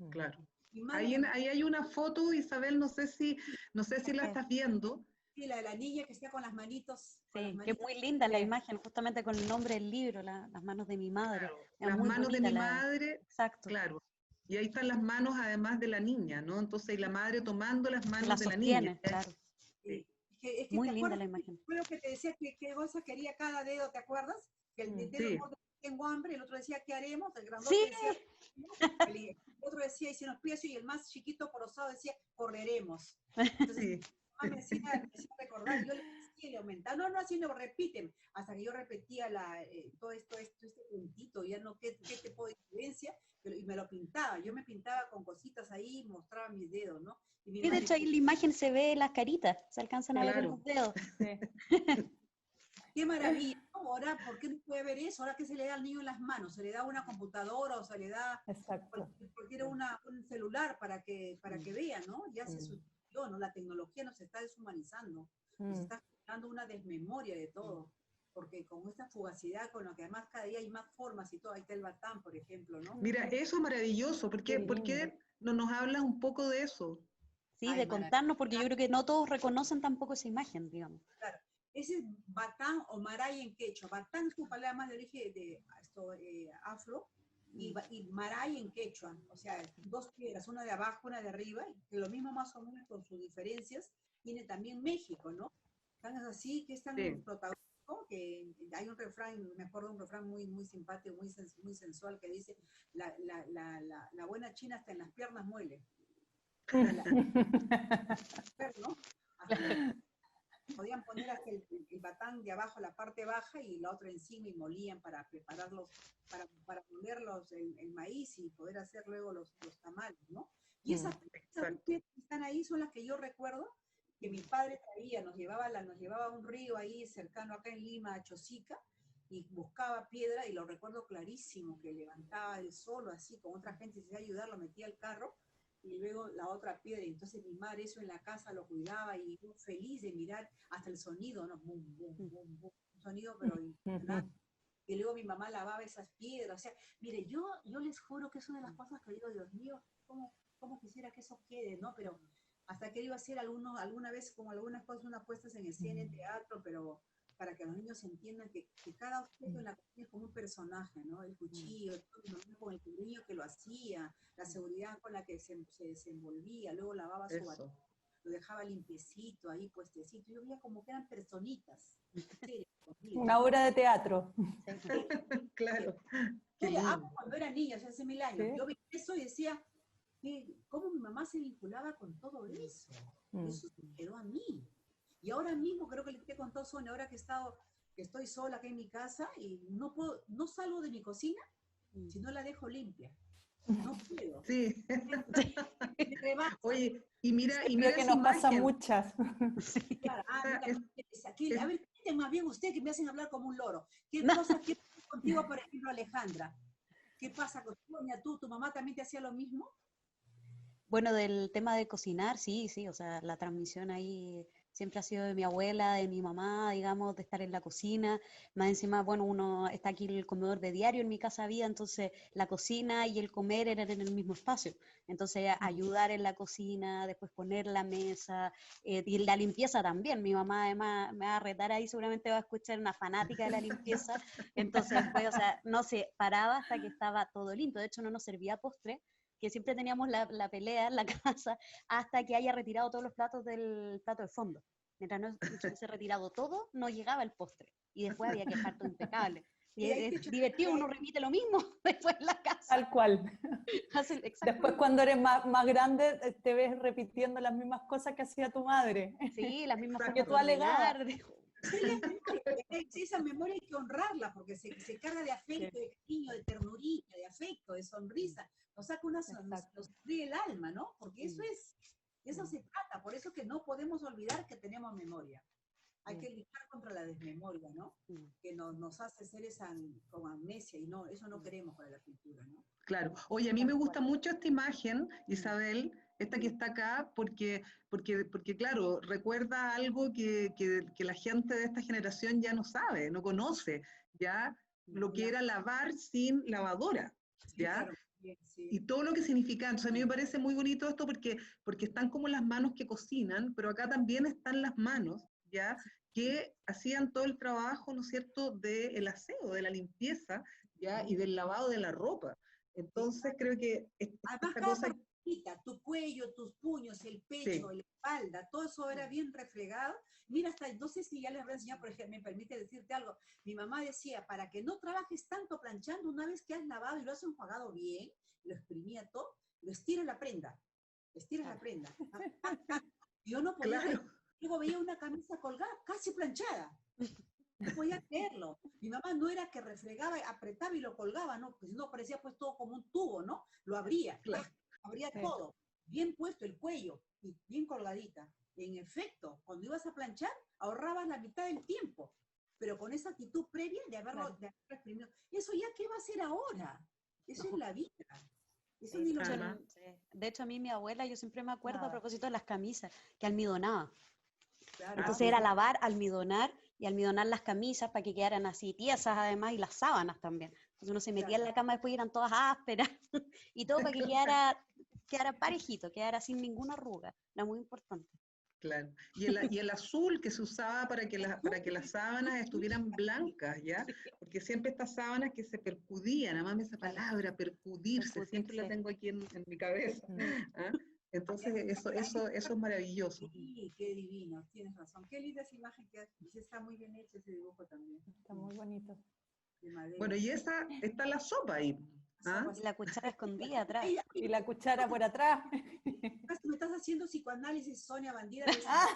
Claro. Mi madre Ahí hay una foto, Isabel, no sé si la estás viendo. Sí, la de la niña que está con las manitos. Sí, que es muy linda la imagen, justamente con el nombre del libro, las manos de mi madre. Claro, Es las muy manos de bonita mi madre, Exacto. claro. Y ahí están las manos además de la niña, ¿no? Entonces, y la madre tomando las manos La de la niña. sostiene, claro. Sí. Es que Muy te linda acuerdas, la imagen. creo que te decía que qué cosa quería cada dedo, ¿te acuerdas? Que el dedo Sí. gordo, tengo hambre, el otro decía, ¿qué haremos? El grandote Sí. decía, el otro decía, y si nos pies, y el más chiquito porosado decía, correremos. Entonces, Sí. me hacía recordar, y yo le decía, le aumentaba, no, así no, repiten, hasta que yo repetía todo este puntito, ya no, ¿qué tipo de influencia? Y me lo pintaba, yo me pintaba con cositas ahí, mostraba mis dedos, ¿no? Y de hecho ahí en la imagen se ve las caritas, se alcanzan a ver en los dedos. Qué maravilla, ¿no? Ahora, ¿por qué no puede ver eso? Ahora, ¿qué se le da al niño en las manos? ¿Se le da una computadora o se le da cualquier un celular para que vea, ¿no? Ya se sustituyó, ¿no? La tecnología nos está deshumanizando, nos está generando una desmemoria de todo, porque con esta fugacidad, con lo que además cada día hay más formas y todo, ahí está el batán, por ejemplo, ¿no? Mira, eso es maravilloso, ¿por qué no nos hablas un poco de eso? Sí, de contarnos, porque yo creo que no todos reconocen tampoco esa imagen, digamos. Claro. Ese es batán o maray en quechua. Batán es una palabra más de origen afro, y maray en quechua. O sea, 2 piedras, una de abajo, una de arriba, que lo mismo más o menos con sus diferencias tiene también México, ¿no? Tan así que es tan protagónico que hay un refrán, me acuerdo de un refrán muy, muy simpático, muy sensual, que dice, la buena china hasta en las piernas muele. ¿No? Podían poner hasta el batán de abajo, la parte baja, y la otra encima, y molían para prepararlos, para poner el maíz y poder hacer luego los tamales, ¿no? Y esas piezas que están ahí son las que yo recuerdo que mi padre traía, nos llevaba a un río ahí cercano acá en Lima, a Chosica, y buscaba piedra, y lo recuerdo clarísimo, que levantaba él solo, así, con otra gente, se iba a ayudar, lo metía al carro, y luego la otra piedra, y entonces mi madre eso en la casa lo cuidaba, y yo feliz de mirar hasta el sonido, ¿no? Bum, bum, bum, bum, un sonido pero impresionante. Y luego mi mamá lavaba esas piedras, o sea, mire, yo les juro que es una de las cosas que digo, Dios mío, ¿cómo quisiera que eso quede, ¿no? Pero hasta que iba a hacer alguna vez, como algunas cosas, unas puestas en escena, en teatro, pero para que los niños entiendan que cada objeto en la cocina es como un personaje, ¿no? El cuchillo, con el cuchillo que lo hacía, la seguridad con la que se desenvolvía, luego lavaba su Eso. lo dejaba limpiecito ahí, puestecito. Yo veía como que eran personitas. Sí, Una obra de teatro. Claro. Yo Qué le amo lindo. cuando era niña, hace 1000 años. ¿Sí? Yo veía eso y decía, ¿cómo mi mamá se vinculaba con todo eso? Eso se quedó a mí. Y ahora mismo, creo que le conté a Sonia, ahora que estoy sola acá en mi casa y no salgo de mi cocina si no la dejo limpia. No puedo. Sí. Me rebasa. Oye, y mira Creo que esa nos pasa imagen. muchas. Claro, mira, aquí, a ver, cuenten más bien ustedes que me hacen hablar como un loro. ¿Qué pasa contigo, por ejemplo, Alejandra? ¿Qué pasa con Sonia? ¿Tu mamá también te hacía lo mismo? Bueno, del tema de cocinar, sí, sí, o sea, la transmisión ahí siempre ha sido de mi abuela, de mi mamá, digamos, de estar en la cocina. Más encima, bueno, uno está aquí en el comedor de diario, en mi casa había, entonces la cocina y el comer eran en el mismo espacio. Entonces, ayudar en la cocina, después poner la mesa, y la limpieza también. Mi mamá además me va a retar ahí, seguramente va a escuchar una fanática de la limpieza. Entonces, pues, o sea, no se paraba hasta que estaba todo limpio. De hecho, no nos servía postre, que siempre teníamos la pelea en la casa hasta que haya retirado todos los platos del plato de fondo. Mientras no se hubiese retirado todo, no llegaba el postre. Y después había que dejar todo impecable. Y es divertido, uno repite lo mismo después en la casa. Tal cual. Después cuando eres más grande te ves repitiendo las mismas cosas que hacía tu madre. Sí, las mismas que tú alegabas. Esa memoria hay que honrarla porque se carga de afecto, de cariño, de ternurita, de afecto, de sonrisa. Nos saca nos ríe el alma, ¿no? Porque eso se trata. Por eso que no podemos olvidar que tenemos memoria. Hay que luchar contra la desmemoria, ¿no? Que nos hace seres con amnesia y no, eso no queremos para la cultura, ¿no? Claro. Oye, a mí me gusta mucho esta imagen, Isabel, esta que está acá, porque claro, recuerda algo que la gente de esta generación ya no sabe, no conoce, ¿ya? Lo que era lavar sin lavadora, ¿ya? Claro, sí. Y todo lo que significa. Entonces a mí me parece muy bonito esto porque están como las manos que cocinan, pero acá también están las manos, ¿ya? Que hacían todo el trabajo, ¿no es cierto?, del aseo, de la limpieza, ¿ya? Y del lavado de la ropa. Entonces creo que además, esta cosa... tu cuello, tus puños, el pecho, Sí. la espalda, todo eso era bien refregado. Mira, hasta, no sé si ya les voy a enseñar, por ejemplo, me permite decirte algo. Mi mamá decía, para que no trabajes tanto planchando, una vez que has lavado y lo has enjuagado bien, lo exprimía todo, lo estiras la prenda. Estiras la prenda. Yo no podía Claro. luego veía una camisa colgada, casi planchada. No podía creerlo. Mi mamá no era que refregaba, apretaba y lo colgaba, ¿no? Pues no, parecía pues todo como un tubo, ¿no? Lo abría, Claro. abría todo. Bien puesto el cuello y bien colgadita. Y en efecto, cuando ibas a planchar, ahorrabas la mitad del tiempo. Pero con esa actitud previa de haberlo exprimido. Eso ya, ¿qué va a ser ahora? Eso es la vida. Eso ni lo de hecho, a mí mi abuela, yo siempre me acuerdo a propósito de las camisas, que almidonaba. Claro, entonces era lavar, almidonar y almidonar las camisas para que quedaran así tiesas además y las sábanas también. Entonces uno se metía en la cama después y eran todas ásperas y todo para que quedara parejito, quedara sin ninguna arruga. Era muy importante. Claro. Y el azul que se usaba para que las sábanas estuvieran blancas, ¿ya? Porque siempre estas sábanas que se percudían, además esa palabra, percudirse, siempre la tengo aquí en mi cabeza. ¿Ah? Entonces, eso es maravilloso. Sí, qué divino, tienes razón. Qué linda esa imagen que está muy bien hecho ese dibujo también. Está muy bonito. Bueno, y está la sopa ahí. ¿Ah? Y la cuchara escondida atrás. Y la cuchara por atrás. Me estás haciendo psicoanálisis, Sonia Bandida. Esa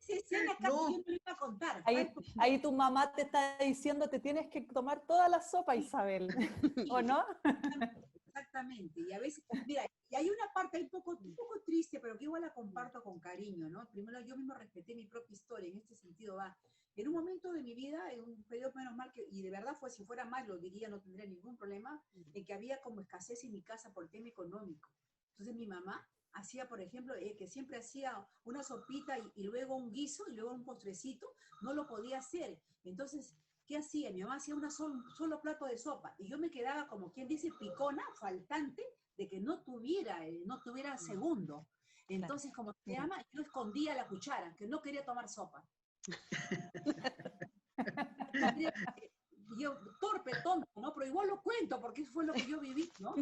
escena casi yo no le iba a contar. Ahí tu mamá te está diciendo, te tienes que tomar toda la sopa, Isabel. ¿O no? Exactamente. Y a veces, mira, y hay una parte un poco triste, pero que igual la comparto con cariño, ¿no? Primero, yo mismo respeté mi propia historia, en este sentido va. En un momento de mi vida, en un periodo menos mal, y de verdad fue, si fuera más, lo diría, no tendría ningún problema, en que había como escasez en mi casa por tema económico. Entonces mi mamá hacía, por ejemplo, que siempre hacía una sopita y luego un guiso y luego un postrecito, no lo podía hacer. Entonces, ¿qué hacía? Mi mamá hacía un solo plato de sopa y yo me quedaba, como quien dice, picona, faltante, de que no tuviera segundo. Entonces, como se llama, yo escondía la cuchara, que no quería tomar sopa. Yo, torpe, tonto, ¿no? Pero igual lo cuento porque eso fue lo que yo viví, ¿no?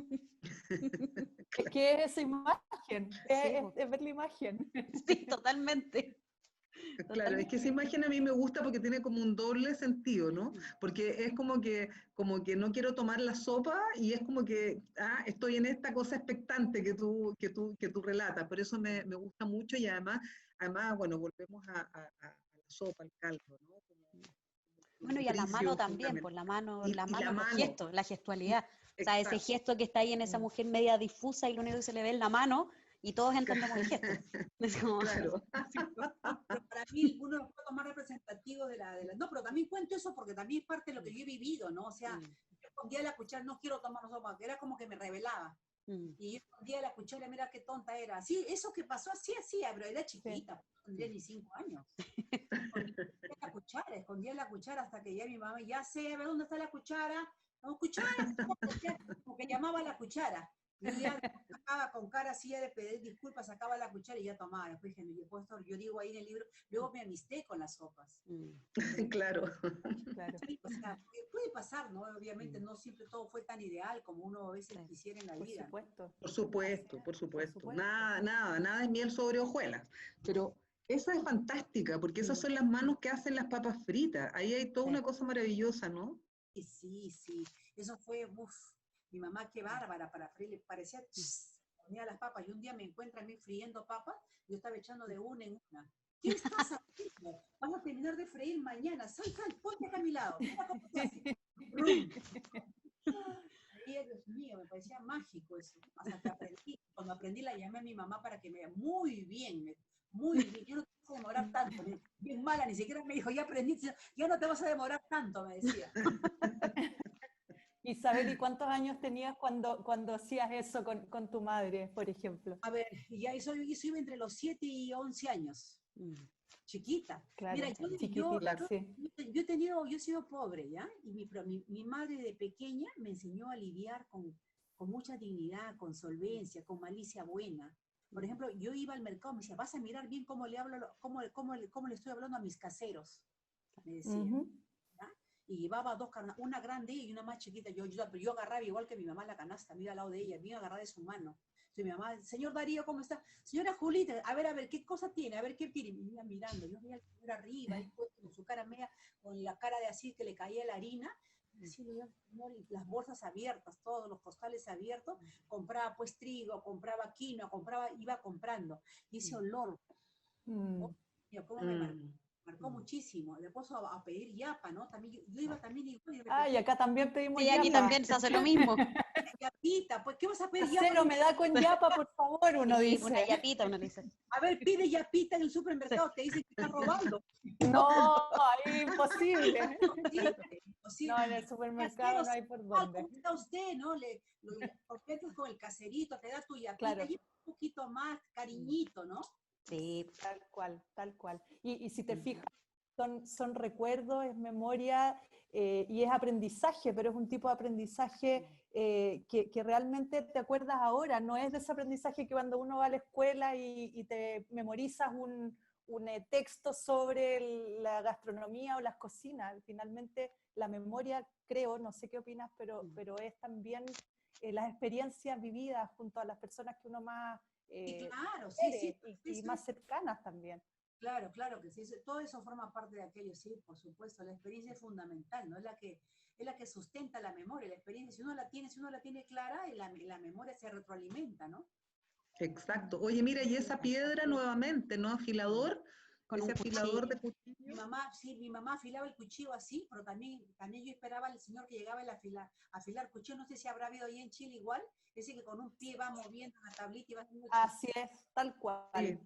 ¿Qué es esa imagen? Sí, Es ver la imagen. sí, totalmente. Claro, es que esa imagen a mí me gusta porque tiene como un doble sentido, ¿no? Porque es como que no quiero tomar la sopa y es como que estoy en esta cosa expectante que tú relatas. Por eso me gusta mucho y además bueno, volvemos a la sopa, al caldo, ¿no? Como Bueno, y a la mano nutricio también, fundamental. por la mano, Y la los mano, gestos, la gestualidad. O sea, ese exacto. gesto que está ahí en esa mujer media difusa y lo único que se le ve es la mano y todos entendemos el gesto. Es como, Claro. Pero para mí uno de los platos más representativos no, pero también cuento eso porque también es parte de lo que yo he vivido, ¿no? O sea, yo escondía la cuchara, no quiero tomar sopa, que era como que me revelaba. Y yo escondía la cuchara, mira qué tonta era. Sí, eso que pasó, así hacía, pero era chiquita, no tendría ni 5 años. Escondía la cuchara hasta que ya mi mamá, ya sé, a ver dónde está la cuchara. No, cuchara, como que llamaba a la cuchara. Y yo ya sacaba con cara así de pedir disculpas, sacaba la cuchara y ya tomaba. Después dije, yo digo ahí en el libro, luego me amisté con las sopas. Claro. Claro. Sí, o sea, puede pasar, ¿no? Obviamente no siempre todo fue tan ideal como uno a veces quisiera en la Por vida. supuesto. Por supuesto, por supuesto. Por supuesto. Nada de miel sobre hojuelas. Pero esa es fantástica, porque esas son las manos que hacen las papas fritas. Ahí hay toda una cosa maravillosa, ¿no? Sí. Eso fue, mi mamá qué bárbara para freír, parecía, ponía las papas. Y un día me encuentra a mí friendo papas, yo estaba echando de una en una. ¿Qué estás haciendo? Vamos a terminar de freír mañana. Sal, ponte acá a mi lado. Mira cómo se hace. Ay, Dios mío, me parecía mágico eso. Hasta que aprendí. Cuando aprendí la llamé a mi mamá para que me diga, muy bien. Yo no te vas a demorar tanto. Bien mala, ni siquiera me dijo, ya aprendí, ya no te vas a demorar tanto, me decía. Isabel, ¿y cuántos años tenías cuando hacías eso con tu madre, por ejemplo? A ver, ya eso iba entre los 7 y 11 años. Chiquita. Claro, Mira, chiquitita, sí. yo he sido pobre, ¿ya? Pero mi madre de pequeña me enseñó a lidiar con mucha dignidad, con solvencia, con malicia buena. Por ejemplo, yo iba al mercado, me decía, vas a mirar bien cómo le hablo, cómo le estoy hablando a mis caseros, me decía. Y llevaba dos canastas, una grande y una más chiquita. Yo agarraba igual que mi mamá la canasta, me iba al lado de ella, me iba a agarrar de su mano. Entonces mi mamá, señor Darío, ¿cómo está? Señora Julita, a ver, ¿qué cosa tiene? A ver, ¿qué tiene? Me iba mirando, yo veía al señor arriba, ahí puesto con su cara media, con la cara de así que le caía la harina, así le señor, las bolsas abiertas, todos los costales abiertos, compraba pues trigo, compraba quinoa, iba comprando. Y ese olor, ¿cómo me marcó muchísimo? Le puso a pedir yapa, ¿no? También, yo iba también igual. Y acá también pedimos sí, yapa. aquí también se hace lo mismo. Yapita, pues, ¿qué vas a pedir? Cero me da con yapa, por favor, uno dice. Una yapita, uno le dice. A ver, pide yapita en el supermercado, te dicen que están robando. No, ahí imposible. Imposible. No, en el supermercado no hay por dónde. ¿Cómo está usted, no? Lo completas con el caserito, te da tu yapita, Claro. Y un poquito más, cariñito, ¿no? Sí. Tal cual. Y si te fijas, son recuerdos, es memoria y es aprendizaje, pero es un tipo de aprendizaje que realmente te acuerdas ahora, no es de ese aprendizaje que cuando uno va a la escuela y te memorizas un texto sobre la gastronomía o las cocinas. Finalmente la memoria, creo, no sé qué opinas, pero es también las experiencias vividas junto a las personas que uno más claro, y más cercanas también. Claro que sí, todo eso forma parte de aquello, sí, por supuesto, la experiencia es fundamental, ¿no? Es la que sustenta la memoria, la experiencia, si uno la tiene clara, la memoria se retroalimenta, ¿no? Exacto. Oye, mira, y esa piedra nuevamente, ¿no? Afilador, Con ese un afilador cuchillo. de cuchillo. Mi mamá afilaba el cuchillo así, pero también yo esperaba al señor que llegaba a afilar cuchillo, no sé si habrá habido ahí en Chile igual, ese que con un pie va moviendo la tablita y va haciendo Así es, tal cual. Sí.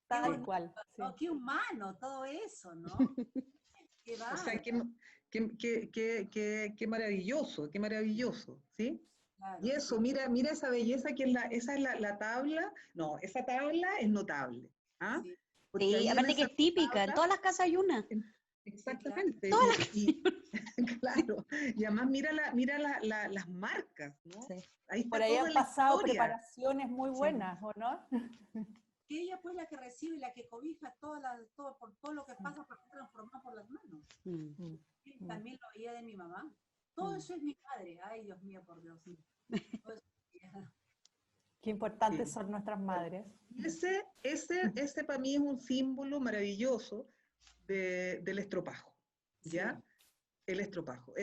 Tal cual. Sí. No, qué humano todo eso, ¿no? Qué O sea, qué maravilloso, ¿sí? claro, Y eso, mira esa belleza que esa es la tabla. No, esa tabla es notable. ¿Ah? sí. Porque Sí, ahí en aparte que esa es típica, en tabla, todas las casas hay una. exactamente. Todas las Claro, y además mira las marcas, ¿no? Sí. Ahí está Por ahí toda han la pasado historia. preparaciones muy buenas, ¿o no? porque ella pues la que recibe, la que cobija por todo lo que pasa para ser transformado por las manos. Y también lo veía de mi mamá. Todo eso es mi madre. Ay, Dios mío, por Dios. Todo eso es mi madre. Qué importantes son nuestras madres. Y ese para mí es un símbolo maravilloso del estropajo, ¿ya? Sí. El estropajo.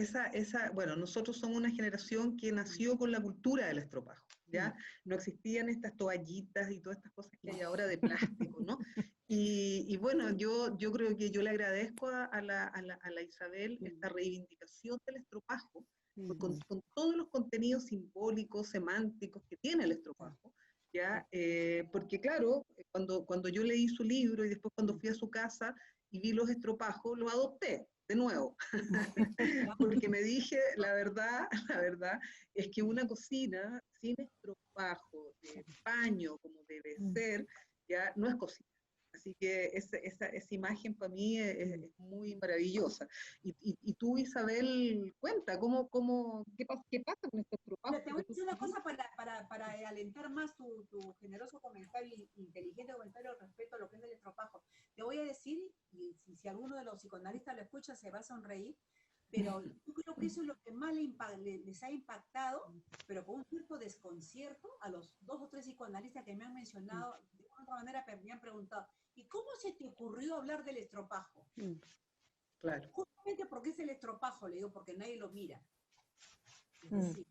Bueno, nosotros somos una generación que nació con la cultura del estropajo, ¿ya? No existían estas toallitas y todas estas cosas que hay ahora de plástico, ¿no? Y bueno, yo creo que yo le agradezco a la Isabel esta reivindicación del estropajo, con todos los contenidos simbólicos, semánticos que tiene el estropajo, ¿ya? Porque claro, cuando yo leí su libro y después cuando fui a su casa y vi los estropajos, los adopté de nuevo, porque me dije, la verdad es que una cocina sin estropajo, de paño, como debe ser, ya no es cocina. Así que esa imagen para mí es muy maravillosa. Y tú, Isabel, cuenta, ¿qué pasa con estos estropajos? Te voy a decir una cosa para alentar más tu generoso comentario y inteligente comentario respecto a lo que es el estropajo. Te voy a decir, y si alguno de los psicoanalistas lo escucha, se va a sonreír, pero yo creo que eso es lo que más les ha impactado, pero con un cierto desconcierto a los 2 o 3 psicoanalistas que me han mencionado, de una u otra manera me han preguntado, ¿y cómo se te ocurrió hablar del estropajo? Claro. Justamente porque es el estropajo, le digo, porque nadie lo mira. Es decir,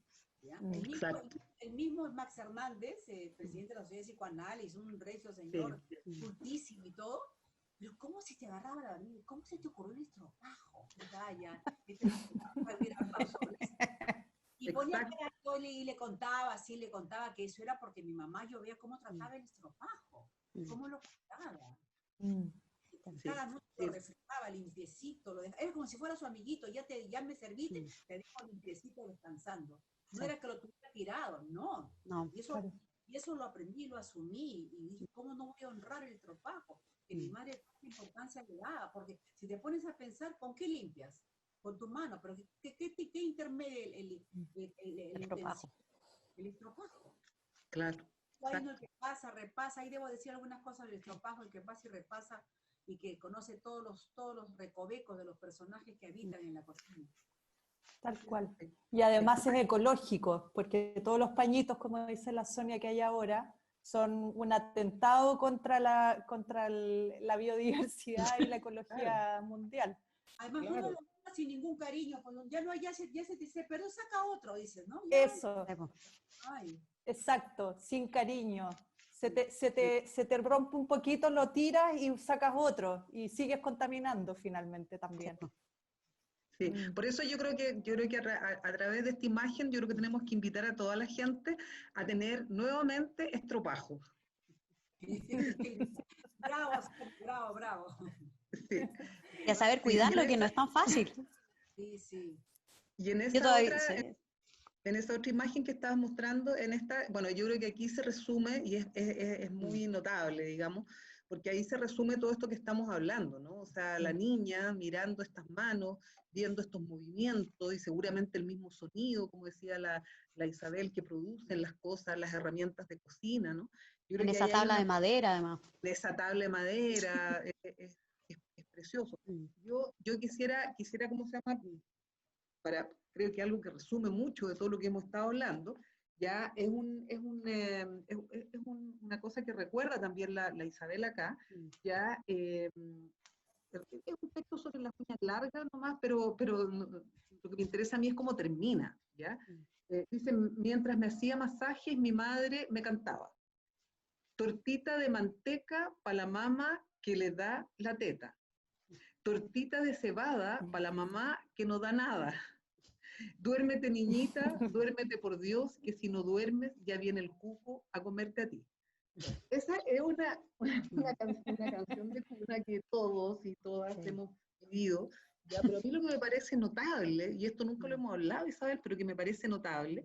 el mismo Max Hernández, presidente de la Sociedad de Psicoanálisis, un recio señor, cultísimo y todo, pero ¿cómo se te agarraba la barriga? ¿Cómo se te ocurrió el estropajo? Y ponía cara y le contaba que eso era porque mi mamá, yo veía cómo trataba el estropajo, cómo lo trataba. Cada noche lo refrescaba limpiecito, lo dejaba. Era como si fuera su amiguito, ya me serviste, te dejo limpiecito descansando. No era que lo tuviera tirado, no. Y eso lo aprendí, lo asumí, y dije, ¿cómo no voy a honrar el estropajo? Que mi madre tanta importancia le daba, porque si te pones a pensar, ¿con qué limpias? Con tu mano, pero ¿qué intermedia el estropajo? El estropajo. Claro. Ahí no, el que pasa, repasa, ahí debo decir algunas cosas del estropajo, el que pasa y repasa, y que conoce todos los recovecos de los personajes que habitan en la cocina. Tal cual. Y además es ecológico, porque todos los pañitos, como dice la Sonia que hay ahora, son un atentado contra la biodiversidad y la ecología mundial. Además, uno lo manda sin ningún cariño, cuando ya no hay, ya se te dice, pero saca otro, dices, ¿no? Ya, eso. Ay. Exacto, sin cariño. Se te rompe un poquito, lo tiras y sacas otro, y sigues contaminando finalmente también. Sí, por eso yo creo que a través de esta imagen, yo creo que tenemos que invitar a toda la gente a tener nuevamente estropajo. Bravo. Sí. Y a saber cuidarlo, que no es tan fácil. Sí. Y en esa otra imagen que estabas mostrando, bueno, yo creo que aquí se resume, y es muy notable, digamos, porque ahí se resume todo esto que estamos hablando, ¿no? O sea, la niña mirando estas manos, viendo estos movimientos, y seguramente el mismo sonido, como decía la Isabel, que producen las cosas, las herramientas de cocina, ¿no? Yo creo En que esa tabla de madera, además. De esa tabla de madera, es precioso. Yo quisiera, ¿cómo se llama? Creo que algo que resume mucho de todo lo que hemos estado hablando, ya es una cosa que recuerda también la Isabel acá, ya es un texto sobre las uñas largas nomás, pero lo que me interesa a mí es cómo termina, ¿ya? Dice, mientras me hacía masajes, mi madre me cantaba, tortita de manteca para la mamá que le da la teta, tortita de cebada para la mamá que no da nada. Duérmete, niñita, duérmete por Dios, que si no duermes ya viene el cuco a comerte a ti. Esa es una canción de cuna que todos y todas hemos vivido, ¿ya? Pero a mí lo que me parece notable, y esto nunca lo hemos hablado, Isabel, pero que me parece notable,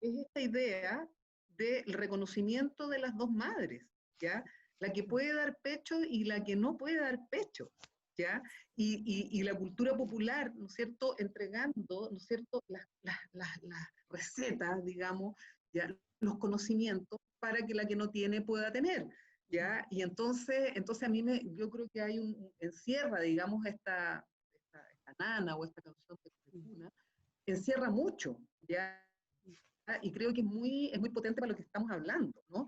es esta idea del reconocimiento de las dos madres, ¿ya? La que puede dar pecho y la que no puede dar pecho, ¿ya? Y la cultura popular, ¿no es cierto?, entregando, ¿no es cierto?, las recetas, digamos, ¿ya?, los conocimientos para que la que no tiene pueda tener, ¿ya? Y entonces a mí yo creo que hay encierra, digamos, esta nana o esta canción de Cuna, encierra mucho, ¿ya? Y creo que es muy potente para lo que estamos hablando, ¿no?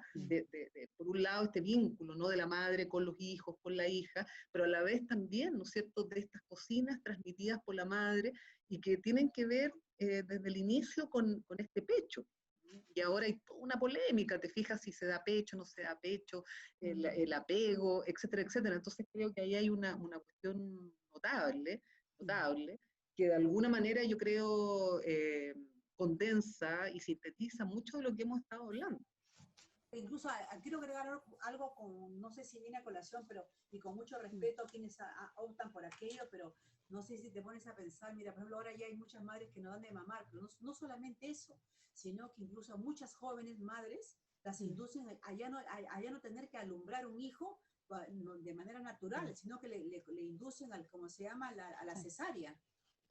Por un lado, este vínculo, ¿no? De la madre con los hijos, con la hija, pero a la vez también, ¿no es cierto?, de estas cocinas transmitidas por la madre y que tienen que ver desde el inicio con este pecho. Y ahora hay toda una polémica, te fijas si se da pecho, no se da pecho, el apego, etcétera, etcétera. Entonces creo que ahí hay una cuestión notable, que de alguna manera yo creo condensa y sintetiza mucho de lo que hemos estado hablando. Incluso quiero agregar algo con, no sé si viene a colación, pero y con mucho respeto a quienes optan por aquello, pero no sé si te pones a pensar, mira, por ejemplo, ahora ya hay muchas madres que no dan de mamar, pero no solamente eso, sino que incluso muchas jóvenes madres las inducen a ya no tener que alumbrar un hijo de manera natural, sino que le inducen ¿cómo se llama? A la cesárea.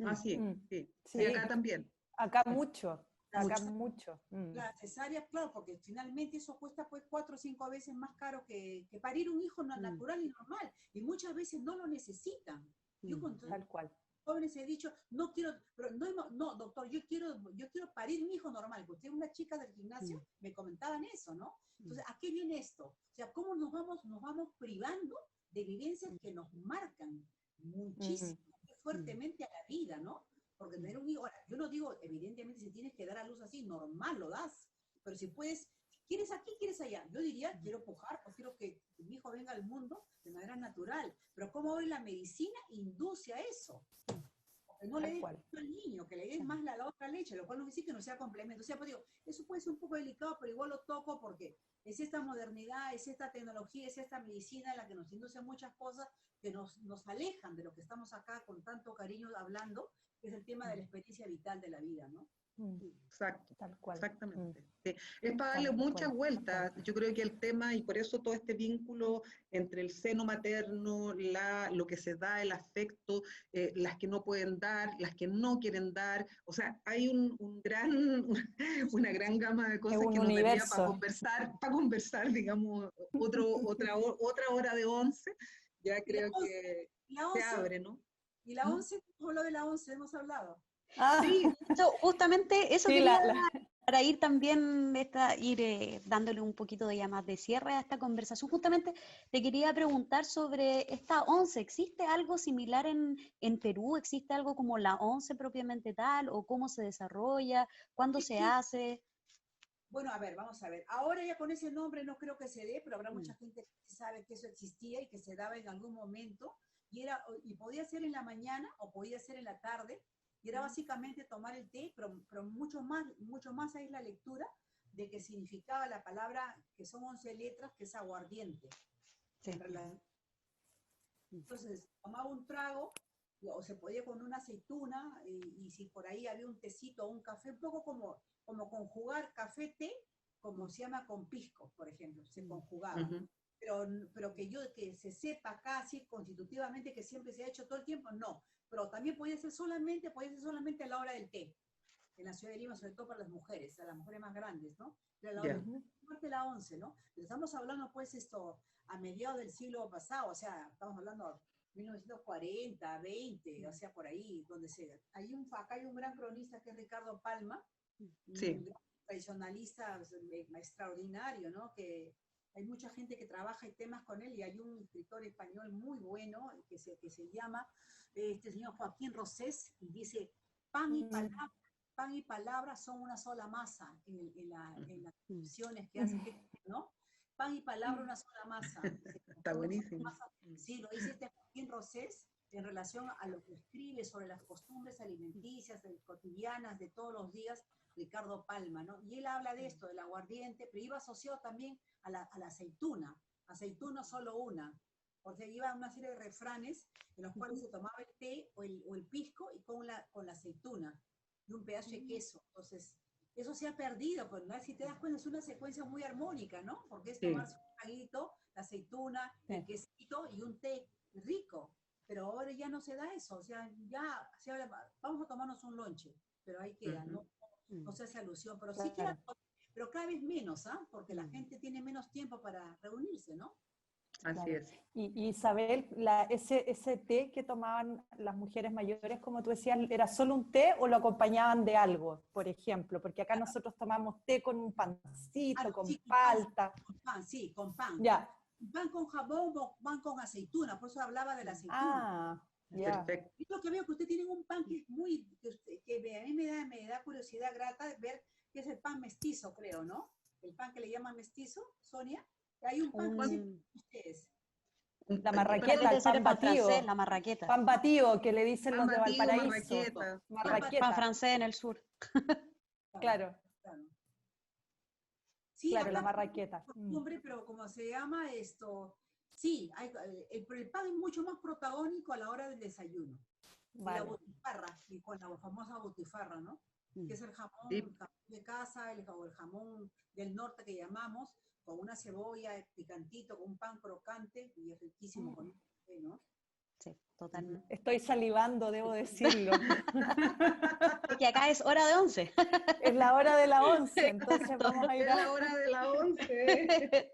Ah, sí, sí. Sí, Y acá también. Acá mucho. Acá mucho. La cesárea, claro, porque finalmente eso cuesta pues 4 o 5 veces más caro que parir un hijo natural y normal. Y muchas veces no lo necesitan. Yo con tal cual. jóvenes he dicho, no quiero, pero no, doctor, yo quiero parir mi hijo normal. Usted, una chica del gimnasio, me comentaban eso, ¿no? Entonces, ¿a qué viene esto? O sea, ¿cómo nos vamos privando de vivencias que nos marcan muchísimo, muy fuertemente a la vida, ¿no? Porque tener un hijo, ahora, yo no digo, evidentemente, si tienes que dar a luz así, normal lo das, pero si puedes, ¿quieres aquí, quieres allá? Yo diría, quiero pujar, o quiero que mi hijo venga al mundo de manera natural, pero como hoy la medicina induce a eso. Que no le des al niño, que le des más la otra leche, lo cual no quiere decir que no sea complemento. O sea, pues digo, eso puede ser un poco delicado, pero igual lo toco porque es esta modernidad, es esta tecnología, es esta medicina la que nos induce a muchas cosas que nos alejan de lo que estamos acá con tanto cariño hablando, que es el tema de la experiencia vital de la vida, ¿no? Exacto, tal cual. exactamente. Sí. Es para darle muchas vueltas, yo creo que el tema, y por eso todo este vínculo entre el seno materno, lo que se da, el afecto, las que no pueden dar, las que no quieren dar, o sea, hay una gran gama de cosas que nos daría para conversar, digamos, otra hora de 11, ya creo que se abre, ¿no? Y la 11, ¿cómo lo de la 11 hemos hablado? Sí, justamente eso sí, quería para ir también, dándole un poquito de ya más de cierre a esta conversación. Justamente te quería preguntar sobre esta 11. ¿Existe algo similar en Perú? ¿Existe algo como la 11 propiamente tal? ¿O cómo se desarrolla? ¿Cuándo se hace? Bueno, a ver, vamos a ver. Ahora ya con ese nombre no creo que se dé, pero habrá mucha gente que sabe que eso existía y que se daba en algún momento. Y podía ser en la mañana o podía ser en la tarde. Y era básicamente tomar el té, pero mucho más ahí es la lectura de que significaba la palabra, que son 11 letras, que es aguardiente. Sí. Entonces, tomaba un trago, o se podía con una aceituna, y si por ahí había un tecito o un café, un poco como conjugar café-té, como se llama con pisco, por ejemplo, se conjugaba. Pero que se sepa casi constitutivamente que siempre se ha hecho todo el tiempo, no. Pero también podía ser solamente a la hora del té, en la ciudad de Lima, sobre todo para las mujeres más grandes, ¿no? Pero la hora de la 11, ¿no? Pero estamos hablando, pues, a mediados del siglo pasado, o sea, estamos hablando 1940, 20, o sea, por ahí, donde sea. Acá hay un gran cronista que es Ricardo Palma, un tradicionalista extraordinario, ¿no? Que hay mucha gente que trabaja en temas con él, y hay un escritor español muy bueno que se llama este señor Joaquín Rosés, y dice, pan y palabra son una sola masa en las descripciones que hace, ¿no? Pan y palabra una sola masa. Está buenísimo. Sí, lo dice este Joaquín Rosés en relación a lo que escribe sobre las costumbres alimenticias, cotidianas, de todos los días, Ricardo Palma, ¿no? Y él habla de esto, del aguardiente, pero iba asociado también a la aceituna solo una, porque iba una serie de refranes en los cuales se tomaba el té o el pisco y con la aceituna y un pedazo de queso. Entonces, eso se ha perdido, pues, ¿no? Si te das cuenta, es una secuencia muy armónica, ¿no? Porque es tomarse un traguito, la aceituna, el quesito y un té rico. Pero ahora ya no se da eso, o sea, ya se habla, vamos a tomarnos un lonche, pero ahí queda, ¿no? No se hace alusión, pero sí queda pero cada vez menos, ¿ah? Porque la gente tiene menos tiempo para reunirse, ¿no? Así Claro. es. Y Isabel, ese té que tomaban las mujeres mayores, como tú decías, ¿era solo un té o lo acompañaban de algo, por ejemplo? Porque acá nosotros tomamos té con un pancito, con Sí, palta. con pan, sí, con pan. Ya. Pan con jabón o pan con aceituna, por eso hablaba de la aceituna. Ah, ya. Perfecto. Yo lo que veo que usted tiene un pan que es muy, a mí me da curiosidad grata de ver que es el pan mestizo, creo, ¿no? El pan que le llaman mestizo, Sonia. Hay un pan que siempre ustedes. La marraqueta, Debe el ser pan el pan batido. francés, la marraqueta. Pan batido, que le dicen Pan los de batido, Valparaíso. marraqueta. Marraqueta. Pan francés en el sur. Claro, Claro. Sí, claro, la acá marraqueta. costumbre, pero como se llama esto, sí, el pan es mucho más protagónico a la hora del desayuno. Y la Vale. botifarra, y con la famosa botifarra, ¿no? Que es el jamón, Sí. el jamón de casa, el jamón del norte que llamamos, con una cebolla picantito, con un pan crocante, y es riquísimo con un café, ¿no? Sí, totalmente. Estoy salivando, debo decirlo. Porque acá es hora de 11. Es la hora de la 11, entonces vamos a ir Es a... la hora de la 11.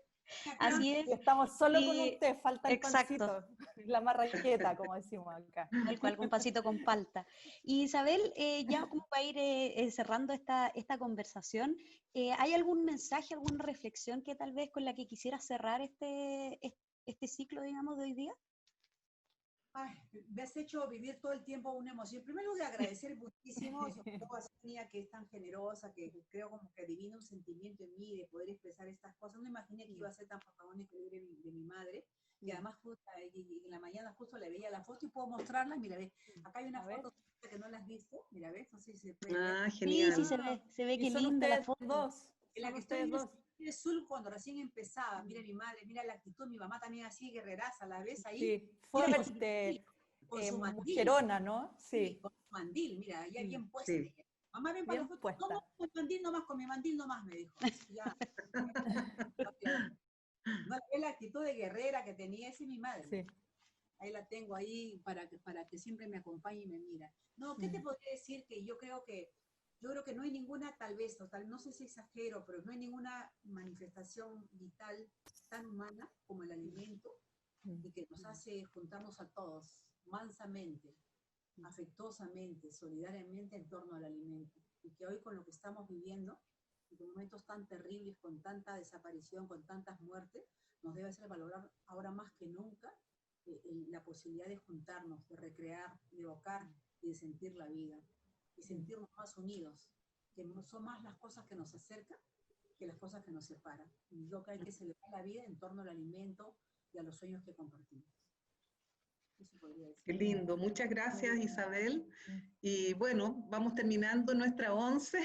Así es. Y estamos solo con Y- un té, falta el exacto. pancito. La marraqueta, como decimos acá. Tal cual, un pasito con palta. Y Isabel, ya como para ir cerrando esta conversación, ¿hay algún mensaje, alguna reflexión que tal vez con la que quisieras cerrar este ciclo, digamos, de hoy día? Ay, me has hecho vivir todo el tiempo una emoción. En primer lugar, agradecer muchísimo, sobre todo a Sonia, que es tan generosa, que creo como que adivina un sentimiento en mí de poder expresar estas cosas. No imaginé que iba a ser tan protagónico de mi madre, que además y en la mañana justo le veía la foto y puedo mostrarla. Mira, ve, acá hay una A ver. foto que no la has visto. Mira, ves, no sé si se puede ver. Ah, Sí, genial. sí, se ve Y que son linda la ustedes foto. dos. En la Son que estoy ustedes dos. en el sur cuando recién empezaba. Mira mi madre, mira la actitud, mi mamá también así, guerreraza, ¿la ves ahí? Sí, Mira, fuerte, con su mandil. mujerona, ¿no? Sí, Sí, con su mandil, mira, ya bien puesta. Sí. Ella. Mamá, ven para bien la foto. puesta. No, con mi mandil nomás, me dijo. Ya. No, es la actitud de guerrera que tenía, esa es mi madre. Sí. Ahí la tengo ahí para que siempre me acompañe y me mira. No, ¿qué te podría decir? Que yo creo que no hay ninguna, tal vez, total, no sé si exagero, pero no hay ninguna manifestación vital tan humana como el alimento y que nos hace juntarnos a todos mansamente, afectuosamente, solidariamente en torno al alimento. Y que hoy con lo que estamos viviendo, y con momentos tan terribles, con tanta desaparición, con tantas muertes, nos debe hacer valorar ahora más que nunca la posibilidad de juntarnos, de recrear, de evocar y de sentir la vida. Y sentirnos más unidos, que son más las cosas que nos acercan que las cosas que nos separan. Y yo creo que hay que celebrar la vida en torno al alimento y a los sueños que compartimos. Eso podría decir. Qué lindo. Muchas gracias, Isabel. Y bueno, vamos terminando nuestra 11.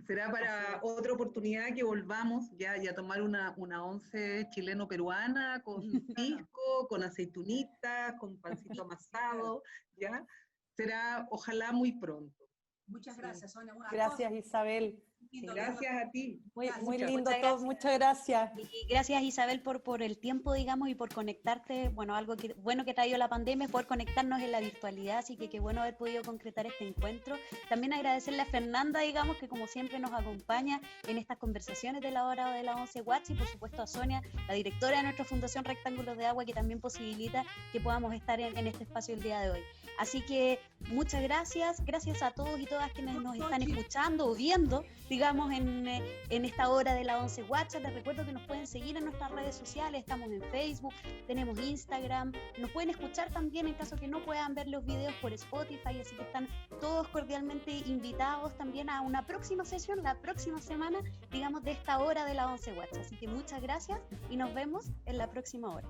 Será para otra oportunidad que volvamos ya a tomar una 11 chileno-peruana con pisco, con aceitunitas, con pancito amasado, ¿ya? Será ojalá muy pronto. Muchas gracias, Sonia. Gracias, Isabel. Gracias a ti. Muy Muchas lindo Muchas todo, gracias. muchas gracias. Y gracias Isabel por el tiempo, digamos, y por conectarte. Bueno, algo bueno que trajo la pandemia es poder conectarnos en la virtualidad, así que qué bueno haber podido concretar este encuentro. También agradecerle a Fernanda, digamos, que como siempre nos acompaña en estas conversaciones de la hora de la 11 Watts, y por supuesto a Sonia, la directora de nuestra Fundación Rectángulos de Agua, que también posibilita que podamos estar en este espacio el día de hoy. Así que muchas gracias, gracias a todos y todas quienes nos están escuchando o viendo, digamos, en esta hora de la 11 Watts. Les recuerdo que nos pueden seguir en nuestras redes sociales, estamos en Facebook, tenemos Instagram, nos pueden escuchar también en caso que no puedan ver los videos por Spotify, así que están todos cordialmente invitados también a una próxima sesión, la próxima semana, digamos, de esta hora de la 11 Watts. Así que muchas gracias y nos vemos en la próxima hora.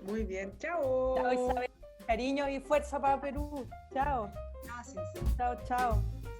Muy bien, chao. Chao, Isabel. Cariño y fuerza para Perú. Chao. Gracias. Chao, chao.